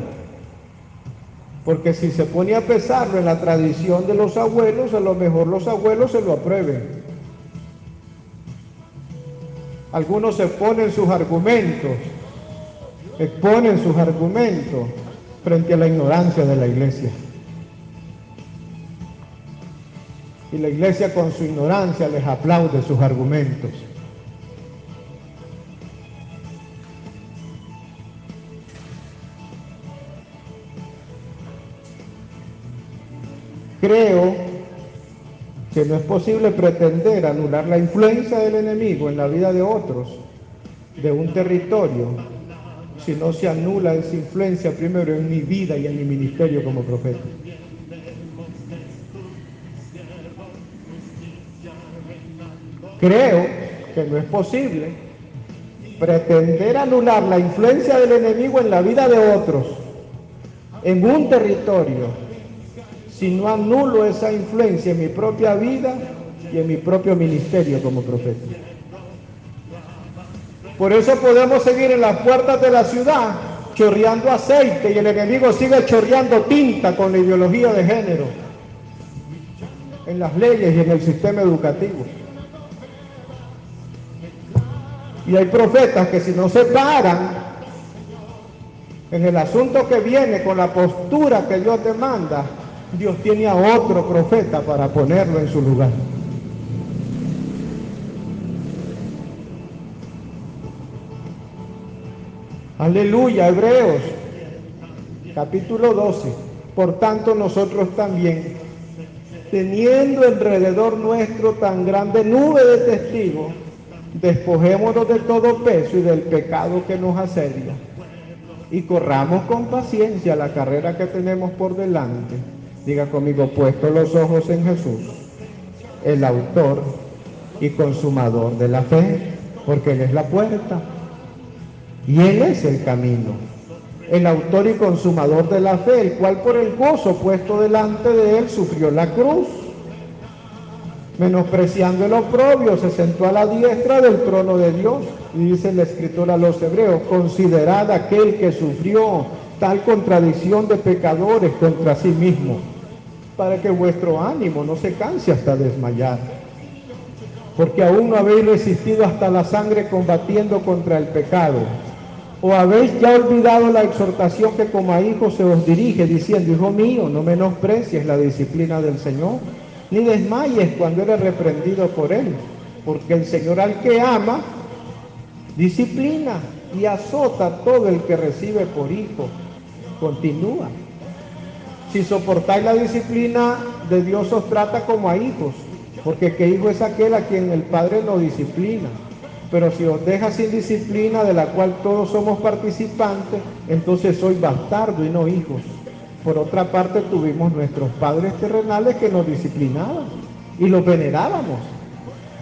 Porque si se pone a pesarlo en la tradición de los abuelos, a lo mejor los abuelos se lo aprueben. Algunos exponen sus argumentos frente a la ignorancia de la iglesia. Y la iglesia con su ignorancia les aplaude sus argumentos. Creo que no es posible pretender anular la influencia del enemigo en la vida de otros, de un territorio, si no se anula esa influencia primero en mi vida y en mi ministerio como profeta. Creo que no es posible pretender anular la influencia del enemigo en la vida de otros, en un territorio, si no anulo esa influencia en mi propia vida y en mi propio ministerio como profeta. Por eso podemos seguir en las puertas de la ciudad chorreando aceite y el enemigo sigue chorreando tinta con la ideología de género en las leyes y en el sistema educativo. Y hay profetas que si no se paran en el asunto que viene con la postura que Dios demanda, Dios tiene a otro profeta para ponerlo en su lugar. Aleluya, Hebreos, capítulo 12. Por tanto, nosotros también, teniendo alrededor nuestro tan grande nube de testigos, despojémonos de todo peso y del pecado que nos asedia, y corramos con paciencia la carrera que tenemos por delante. Diga conmigo, puesto los ojos en Jesús, el autor y consumador de la fe, porque Él es la puerta y Él es el camino. El autor y consumador de la fe, el cual por el gozo puesto delante de Él sufrió la cruz, menospreciando el oprobio, se sentó a la diestra del trono de Dios. Y dice la escritura a los hebreos, considerad aquel que sufrió tal contradicción de pecadores contra sí mismo, para que vuestro ánimo no se canse hasta desmayar. Porque aún no habéis resistido hasta la sangre combatiendo contra el pecado. ¿O habéis ya olvidado la exhortación que como a hijos se os dirige, diciendo, hijo mío, no menosprecies la disciplina del Señor, ni desmayes cuando eres reprendido por Él? Porque el Señor al que ama, disciplina y azota a todo el que recibe por hijo. Continúa. Si soportáis la disciplina de Dios, os trata como a hijos, porque ¿qué hijo es aquel a quien el Padre no disciplina? Pero si os deja sin disciplina, de la cual todos somos participantes, entonces sois bastardos y no hijos. Por otra parte, tuvimos nuestros padres terrenales que nos disciplinaban y los venerábamos.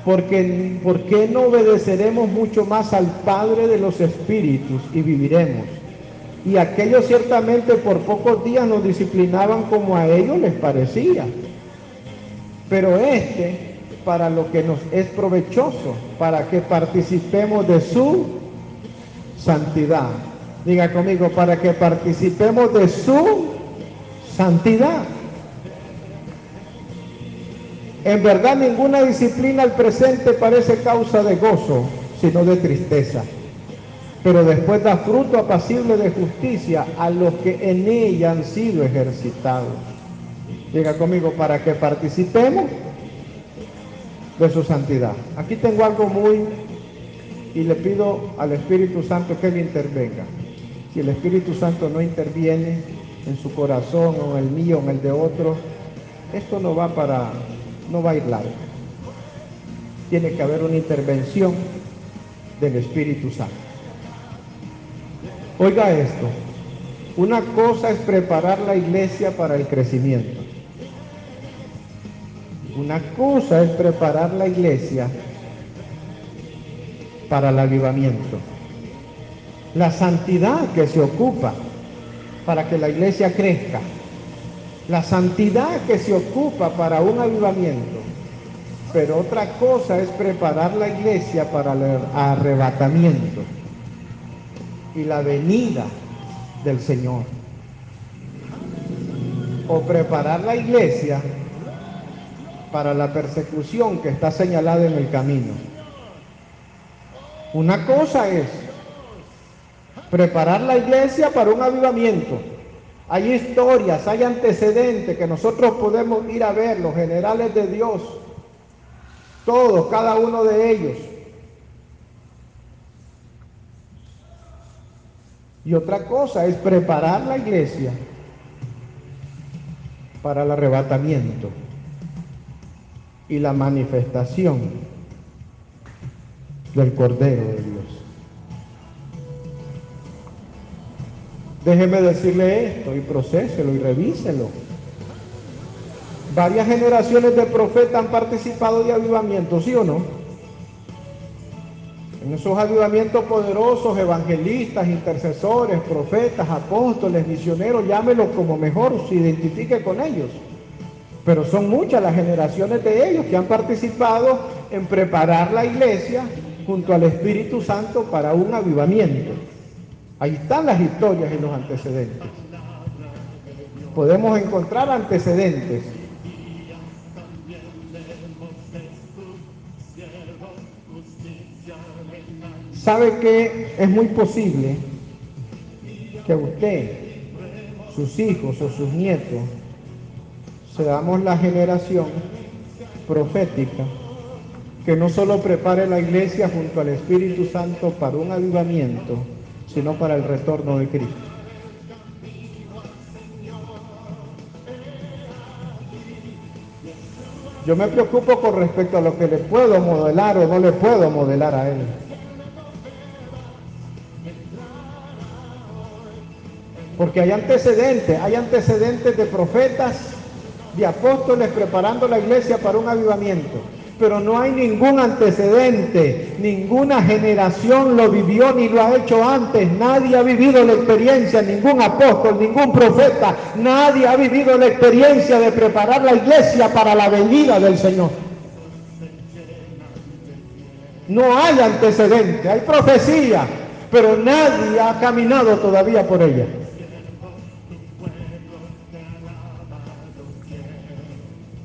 ¿Por qué no obedeceremos mucho más al Padre de los espíritus y viviremos? Y aquellos ciertamente por pocos días nos disciplinaban como a ellos les parecía. Pero para lo que nos es provechoso, para que participemos de su santidad. Diga conmigo, para que participemos de su santidad. En verdad, ninguna disciplina al presente parece causa de gozo, sino de tristeza. Pero después da fruto apacible de justicia a los que en ella han sido ejercitados. Diga conmigo, para que participemos de su santidad. Aquí tengo algo y le pido al Espíritu Santo que Él intervenga. Si el Espíritu Santo no interviene en su corazón o en el mío o en el de otro, esto no va a ir largo. Tiene que haber una intervención del Espíritu Santo. Oiga esto, una cosa es preparar la iglesia para el crecimiento. Una cosa es preparar la iglesia para el avivamiento. La santidad que se ocupa para que la iglesia crezca. La santidad que se ocupa para un avivamiento. Pero otra cosa es preparar la iglesia para el arrebatamiento y la venida del Señor. O preparar la iglesia para la persecución que está señalada en el camino. Una cosa es preparar la iglesia para un avivamiento. Hay historias, hay antecedentes que nosotros podemos ir a ver, los generales de Dios, todos, cada uno de ellos. Y otra cosa es preparar la iglesia para el arrebatamiento y la manifestación del Cordero de Dios. Déjeme decirle esto y procéselo y revíselo. Varias generaciones de profetas han participado de avivamientos, ¿sí o no? En esos avivamientos poderosos, evangelistas, intercesores, profetas, apóstoles, misioneros, llámelos como mejor se identifique con ellos. Pero son muchas las generaciones de ellos que han participado en preparar la iglesia junto al Espíritu Santo para un avivamiento. Ahí están las historias y los antecedentes. Podemos encontrar antecedentes. ¿Sabe que es muy posible que usted, sus hijos o sus nietos, seamos la generación profética que no solo prepare la iglesia junto al Espíritu Santo para un avivamiento, sino para el retorno de Cristo? Yo me preocupo con respecto a lo que le puedo modelar o no le puedo modelar a él. Porque hay antecedentes de profetas, de apóstoles preparando la iglesia para un avivamiento. Pero no hay ningún antecedente, ninguna generación lo vivió ni lo ha hecho antes. Nadie ha vivido la experiencia, ningún apóstol, ningún profeta, nadie ha vivido la experiencia de preparar la iglesia para la venida del Señor. No hay antecedente, hay profecía, pero nadie ha caminado todavía por ella.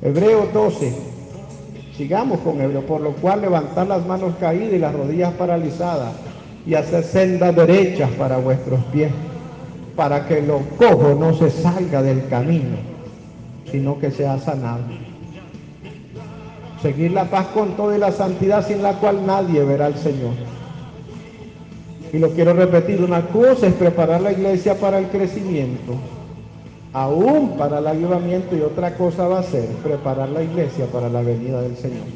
Hebreos 12, sigamos con Hebreos, por lo cual levantar las manos caídas y las rodillas paralizadas y hacer sendas derechas para vuestros pies, para que lo cojo no se salga del camino, sino que sea sanado. Seguir la paz con toda y la santidad sin la cual nadie verá al Señor. Y lo quiero repetir, una cosa es preparar la iglesia para el crecimiento, aún para el avivamiento, y otra cosa va a ser preparar la iglesia para la venida del Señor.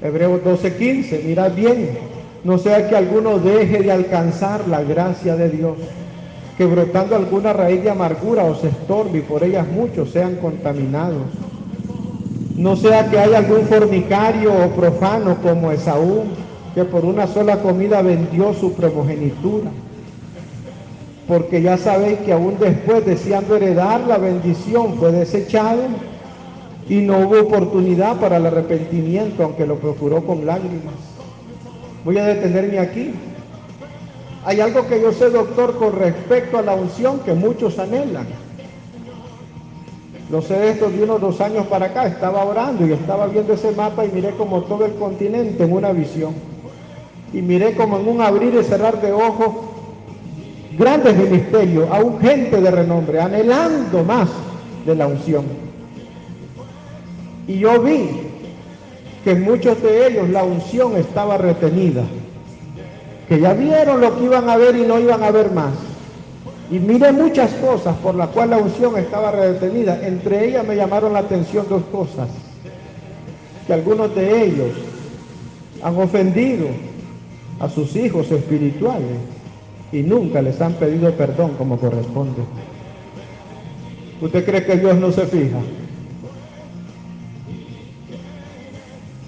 Hebreos 12:15, mirad bien, no sea que alguno deje de alcanzar la gracia de Dios, que brotando alguna raíz de amargura os estorbe y por ellas muchos sean contaminados. No sea que haya algún fornicario o profano como Esaú, que por una sola comida vendió su primogenitura. Porque ya sabéis que aún después, deseando heredar la bendición, fue desechado y no hubo oportunidad para el arrepentimiento, aunque lo procuró con lágrimas. Voy a detenerme aquí. Hay algo que yo sé, doctor, con respecto a la unción que muchos anhelan. Lo sé de esto de unos 2 años para acá. Estaba orando y estaba viendo ese mapa y miré como todo el continente en una visión. Y miré como en un abrir y cerrar de ojos grandes ministerios, aún gente de renombre, anhelando más de la unción. Y yo vi que en muchos de ellos la unción estaba retenida, que ya vieron lo que iban a ver y no iban a ver más. Y miré muchas cosas por las cuales la unción estaba retenida. Entre ellas me llamaron la atención 2 cosas, que algunos de ellos han ofendido a sus hijos espirituales y nunca les han pedido perdón como corresponde. ¿Usted cree que Dios no se fija?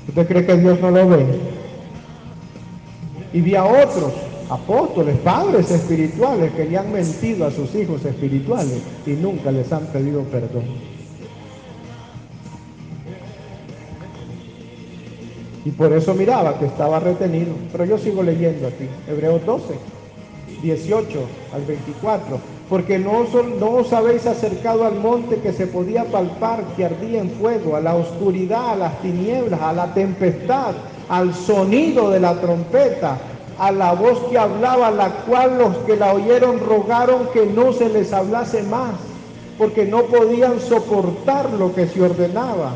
¿Usted cree que Dios no lo ve? Y vi a otros apóstoles, padres espirituales que le han mentido a sus hijos espirituales y nunca les han pedido perdón. Y por eso miraba que estaba retenido. Pero yo sigo leyendo aquí, Hebreos 12, 18 al 24. Porque no os habéis acercado al monte que se podía palpar, que ardía en fuego, a la oscuridad, a las tinieblas, a la tempestad, al sonido de la trompeta, a la voz que hablaba, la cual los que la oyeron rogaron que no se les hablase más, porque no podían soportar lo que se ordenaba.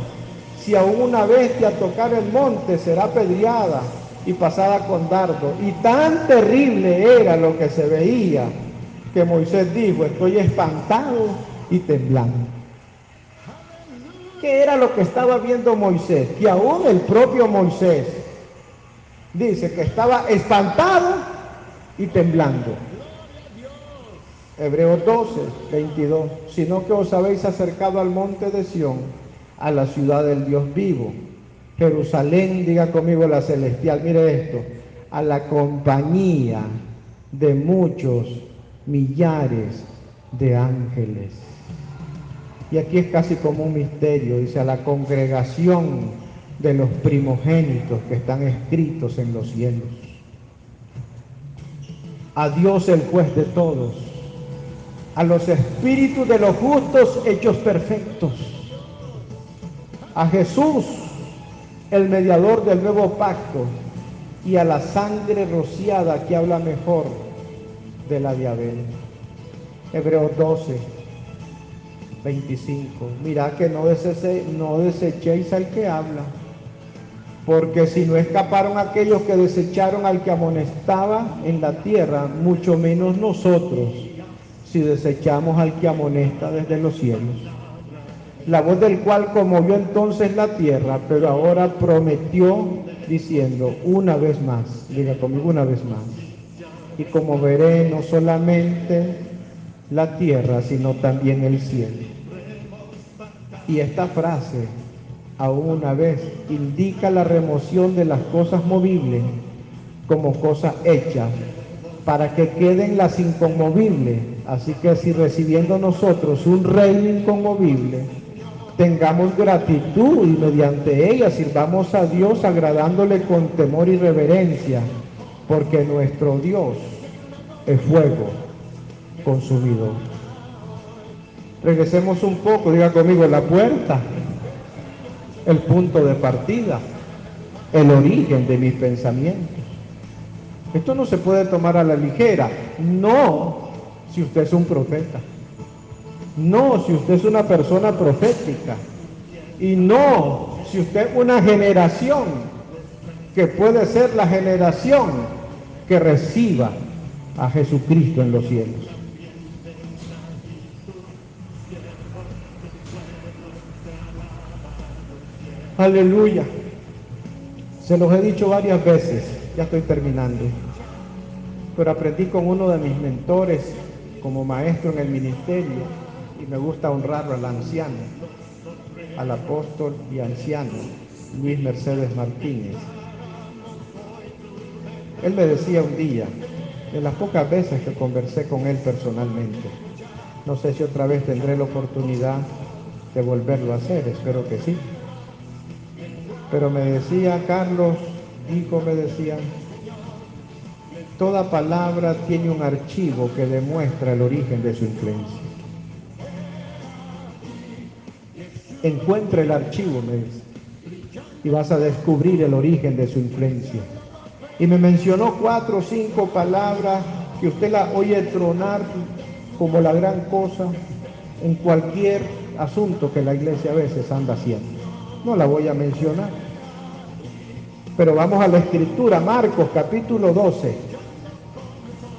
Si aún una bestia tocar el monte, será apedreada y pasada con dardo. Y tan terrible era lo que se veía, que Moisés dijo: estoy espantado y temblando. ¿Qué era lo que estaba viendo Moisés? Que aún el propio Moisés dice que estaba espantado y temblando. Hebreos 12, 22. Sino que os habéis acercado al monte de Sión, a la ciudad del Dios vivo, Jerusalén, diga conmigo, la celestial. Mire esto: a la compañía de muchos millares de ángeles. Y aquí es casi como un misterio, dice: a la congregación de los primogénitos que están escritos en los cielos. A Dios el juez de todos, a los espíritus de los justos hechos perfectos, a Jesús, el mediador del nuevo pacto, y a la sangre rociada que habla mejor de la de Abel. Hebreos 12, 25. Mirad que no desechéis al que habla, porque si no escaparon aquellos que desecharon al que amonestaba en la tierra, mucho menos nosotros, si desechamos al que amonesta desde los cielos. La voz del cual conmovió entonces la tierra, pero ahora prometió diciendo, una vez más, diga conmigo, una vez más, y conmoveré no solamente la tierra, sino también el cielo. Y esta frase, aún una vez, indica la remoción de las cosas movibles como cosas hechas, para que queden las inconmovibles. Así que si recibiendo nosotros un reino inconmovible, tengamos gratitud y mediante ella sirvamos a Dios agradándole con temor y reverencia, porque nuestro Dios es fuego consumidor. Regresemos un poco, diga conmigo, la puerta, el punto de partida, el origen de mis pensamientos. Esto no se puede tomar a la ligera, no si usted es un profeta, no si usted es una persona profética, y no si usted es una generación que puede ser la generación que reciba a Jesucristo en los cielos. Aleluya. Se los he dicho varias veces, ya estoy terminando, pero aprendí con uno de mis mentores como maestro en el ministerio, y me gusta honrarlo, al anciano, al apóstol y anciano Luis Mercedes Martínez. Él me decía un día, de las pocas veces que conversé con él personalmente, no sé si otra vez tendré la oportunidad de volverlo a hacer, espero que sí, pero me decía, Carlos, hijo, me decía, toda palabra tiene un archivo que demuestra el origen de su influencia. Encuentra el archivo, me dice, y vas a descubrir el origen de su influencia. Y me mencionó 4 o 5 palabras que usted la oye tronar como la gran cosa en cualquier asunto que la iglesia a veces anda haciendo. No la voy a mencionar. Pero vamos a la escritura, Marcos capítulo 12,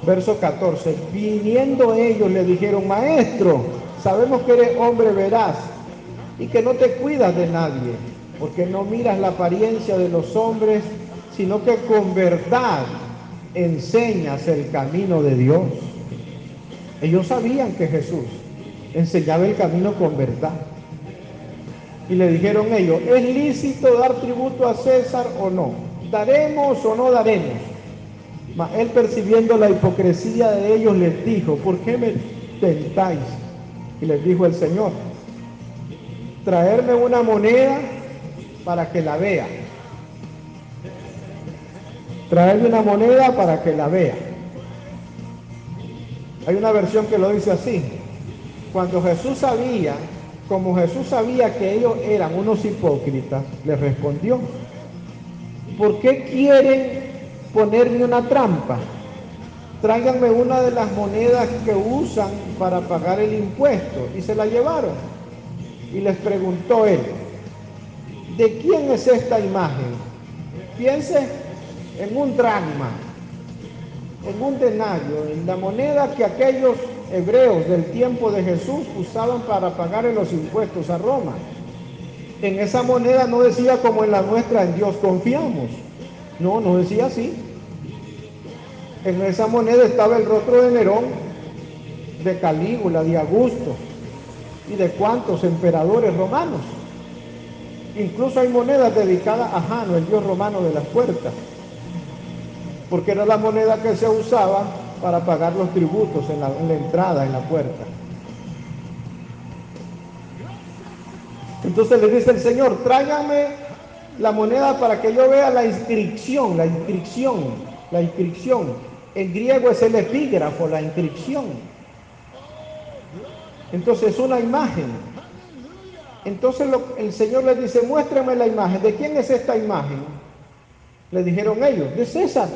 verso 14. Viniendo ellos le dijeron, maestro, sabemos que eres hombre veraz y que no te cuidas de nadie, porque no miras la apariencia de los hombres, sino que con verdad enseñas el camino de Dios. Ellos sabían que Jesús enseñaba el camino con verdad. Y le dijeron ellos, ¿es lícito dar tributo a César o no? ¿Daremos o no daremos? Mas él, percibiendo la hipocresía de ellos, les dijo, ¿por qué me tentáis? Y les dijo el Señor, traerme una moneda para que la vea. Traerme una moneda para que la vea. Hay una versión que lo dice así. Cuando Jesús sabía, como Jesús sabía que ellos eran unos hipócritas, les respondió, ¿por qué quieren ponerme una trampa? Tráiganme una de las monedas que usan para pagar el impuesto. Y se la llevaron. Y les preguntó él, ¿de quién es esta imagen? Piense en un dracma, en un denario, en la moneda que aquellos hebreos del tiempo de Jesús usaban para pagar los impuestos a Roma. En esa moneda no decía como en la nuestra, en Dios confiamos. No, no decía así. En esa moneda estaba el rostro de Nerón, de Calígula, de Augusto y de cuantos emperadores romanos. Incluso hay monedas dedicadas a Jano, el dios romano de las puertas, porque era la moneda que se usaba para pagar los tributos en la entrada, en la puerta. Entonces le dice el Señor, tráigame La moneda para que yo vea la inscripción. En griego es el epígrafo, la inscripción. Entonces es una imagen. Entonces el Señor les dice, muéstrame la imagen. ¿De quién es esta imagen? Le dijeron ellos, de César.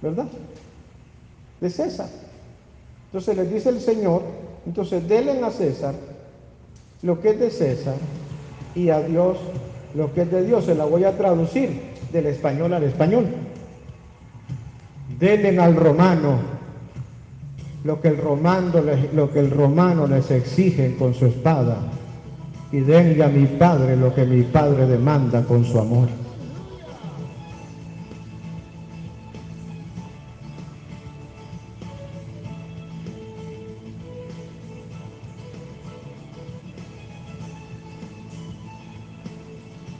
¿Verdad? De César. Entonces les dice el Señor, entonces denle a César lo que es de César y a Dios lo que es de Dios. Se la voy a traducir del español al español. Denle al romano lo que el romano les exige con su espada, y denle a mi Padre lo que mi Padre demanda con su amor.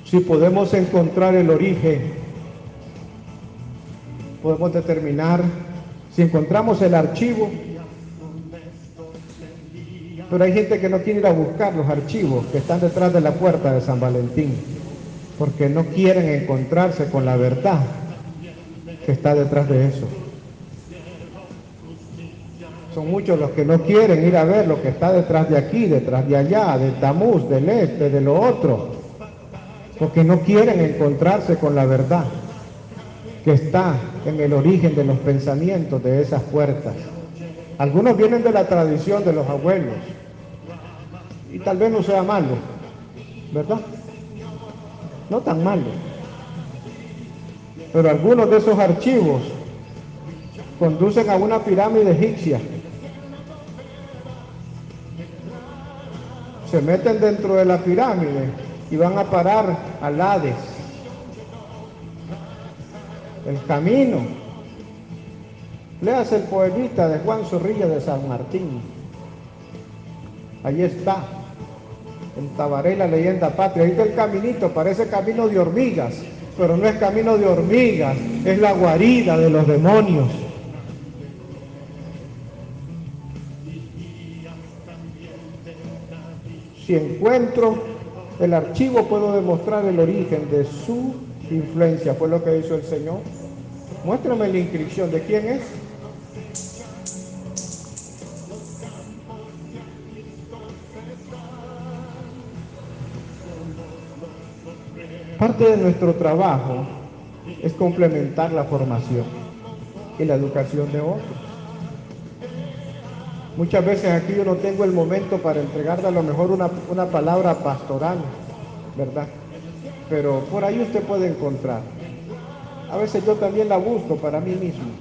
Si podemos encontrar el origen, podemos determinar si encontramos el archivo. Pero hay gente que no quiere ir a buscar los archivos que están detrás de la puerta de San Valentín, porque no quieren encontrarse con la verdad que está detrás de eso. Son muchos los que no quieren ir a ver lo que está detrás de aquí, detrás de allá, del Tamuz, del este, de lo otro, porque no quieren encontrarse con la verdad que está en el origen de los pensamientos de esas puertas. Algunos vienen de la tradición de los abuelos, y tal vez no sea malo, ¿verdad? No tan malo. Pero algunos de esos archivos conducen a una pirámide egipcia. Se meten dentro de la pirámide y van a parar al Hades. El camino. Léase el poemita de Juan Zorrilla de San Martín. Ahí está. En Tabaré, la leyenda patria. Ahí está el caminito, parece camino de hormigas, pero no es camino de hormigas, es la guarida de los demonios. Si encuentro el archivo, puedo demostrar el origen de su influencia. Fue lo que hizo el Señor. Muéstrame la inscripción. ¿De quién es? Parte de nuestro trabajo es complementar la formación y la educación de otros. Muchas veces aquí yo no tengo el momento para entregarle a lo mejor una palabra pastoral, ¿verdad? Pero por ahí usted puede encontrar. A veces yo también la busco para mí mismo.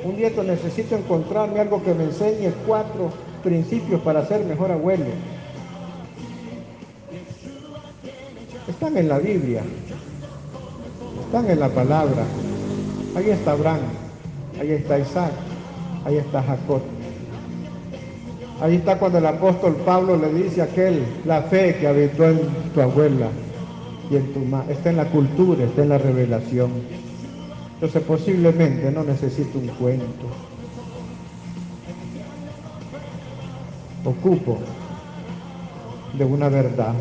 Un día necesito encontrarme algo que me enseñe 4 principios para ser mejor abuelo. Están en la Biblia, están en la palabra. Ahí está Abraham, ahí está Isaac, ahí está Jacob. Ahí está cuando el apóstol Pablo le dice a aquel, la fe que habitó en tu abuela y en tu madre, está en la cultura, está en la revelación. Entonces posiblemente no necesito un cuento. Ocupo de una verdad.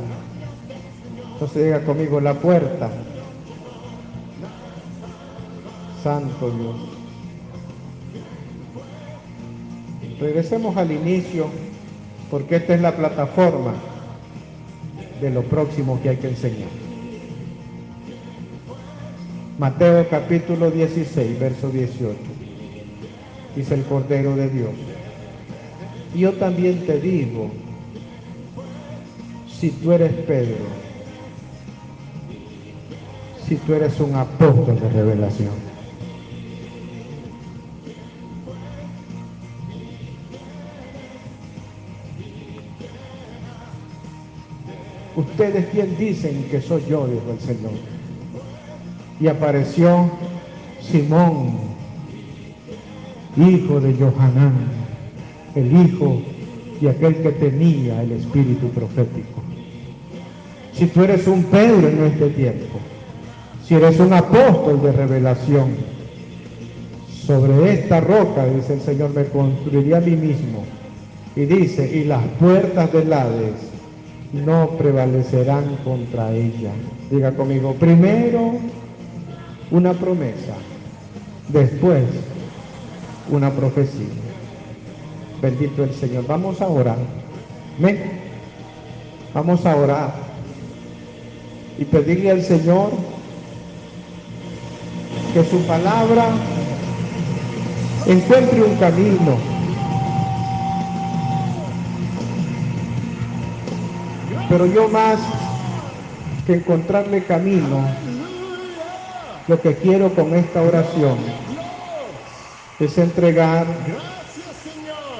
Entonces diga conmigo, la puerta. Santo Dios. Regresemos al inicio, porque esta es la plataforma de lo próximo que hay que enseñar. Mateo capítulo 16, verso 18. Dice el Cordero de Dios: yo también te digo, si tú eres Pedro, si tú eres un apóstol de revelación. Ustedes bien dicen que soy yo, dijo el Señor. Y apareció Simón, hijo de Johanán, el hijo de aquel que tenía el espíritu profético. Si tú eres un Pedro en este tiempo, si eres un apóstol de revelación, sobre esta roca, dice el Señor, me construiré a mí mismo. Y dice, y las puertas del Hades no prevalecerán contra ella. Diga conmigo, primero una promesa, después una profecía. Bendito el Señor. Vamos a orar. Amén. Vamos a orar y pedirle al Señor que su palabra encuentre un camino. Pero yo más que encontrarle camino, lo que quiero con esta oración es entregar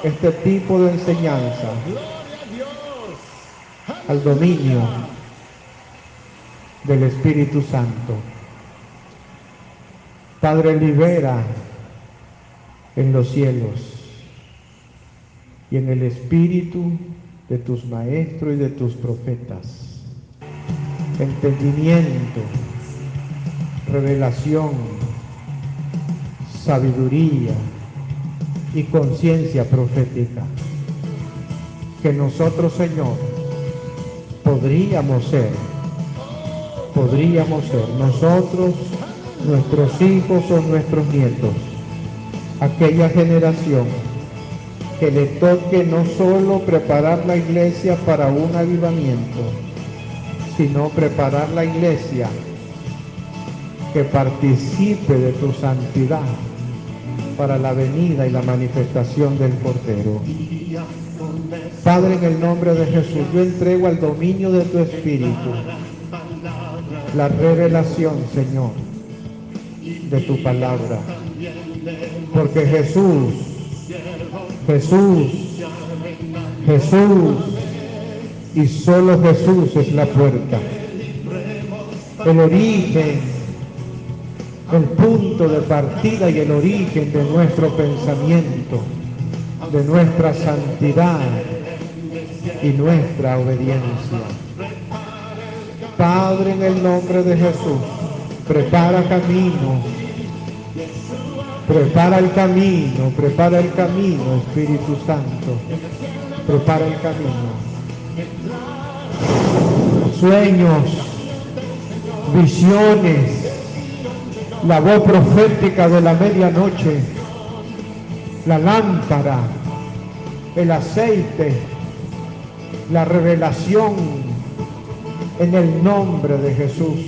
este tipo de enseñanza al dominio del Espíritu Santo. Padre, libera en los cielos y en el espíritu de tus maestros y de tus profetas entendimiento, revelación, sabiduría y conciencia profética, que nosotros, Señor, podríamos ser nosotros, nuestros hijos o nuestros nietos, aquella generación que le toque no solo preparar la iglesia para un avivamiento, sino preparar la iglesia que participe de tu santidad para la venida y la manifestación del Cordero. Padre, en el nombre de Jesús, yo entrego al dominio de tu Espíritu la revelación, Señor, de tu palabra. Porque Jesús y solo Jesús es la puerta, el origen, el punto de partida y el origen de nuestro pensamiento, de nuestra santidad y nuestra obediencia. Padre, en el nombre de Jesús, prepara camino, prepara el camino, Espíritu Santo, prepara el camino. Sueños, visiones, la voz profética de la medianoche, la lámpara, el aceite, la revelación, en el nombre de Jesús.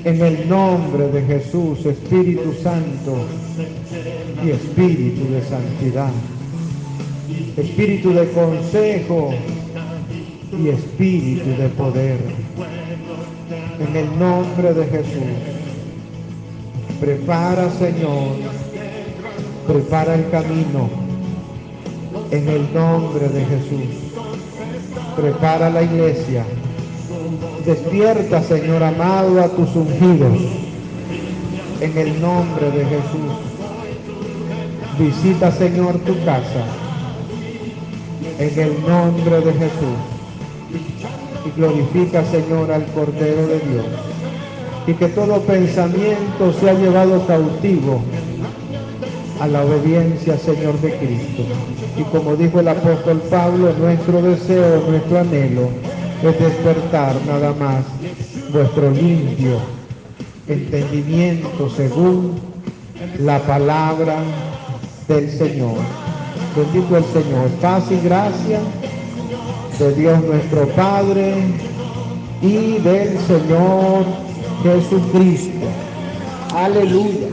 En el nombre de Jesús, Espíritu Santo y Espíritu de santidad, Espíritu de consejo y Espíritu de poder. En el nombre de Jesús, prepara, Señor, prepara el camino. En el nombre de Jesús, prepara la iglesia. Despierta, Señor amado, a tus ungidos. En el nombre de Jesús, visita, Señor, tu casa. En el nombre de Jesús. Y glorifica, Señor, al Cordero de Dios. Y que todo pensamiento sea llevado cautivo a la obediencia, Señor, de Cristo. Y como dijo el apóstol Pablo, nuestro deseo, nuestro anhelo es despertar nada más vuestro limpio entendimiento según la palabra del Señor. Bendito el Señor. Paz y gracia de Dios nuestro Padre y del Señor Jesucristo. Aleluya.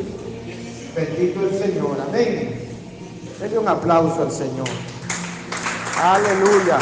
Bendito el Señor. Amén. Denle un aplauso al Señor. Aleluya.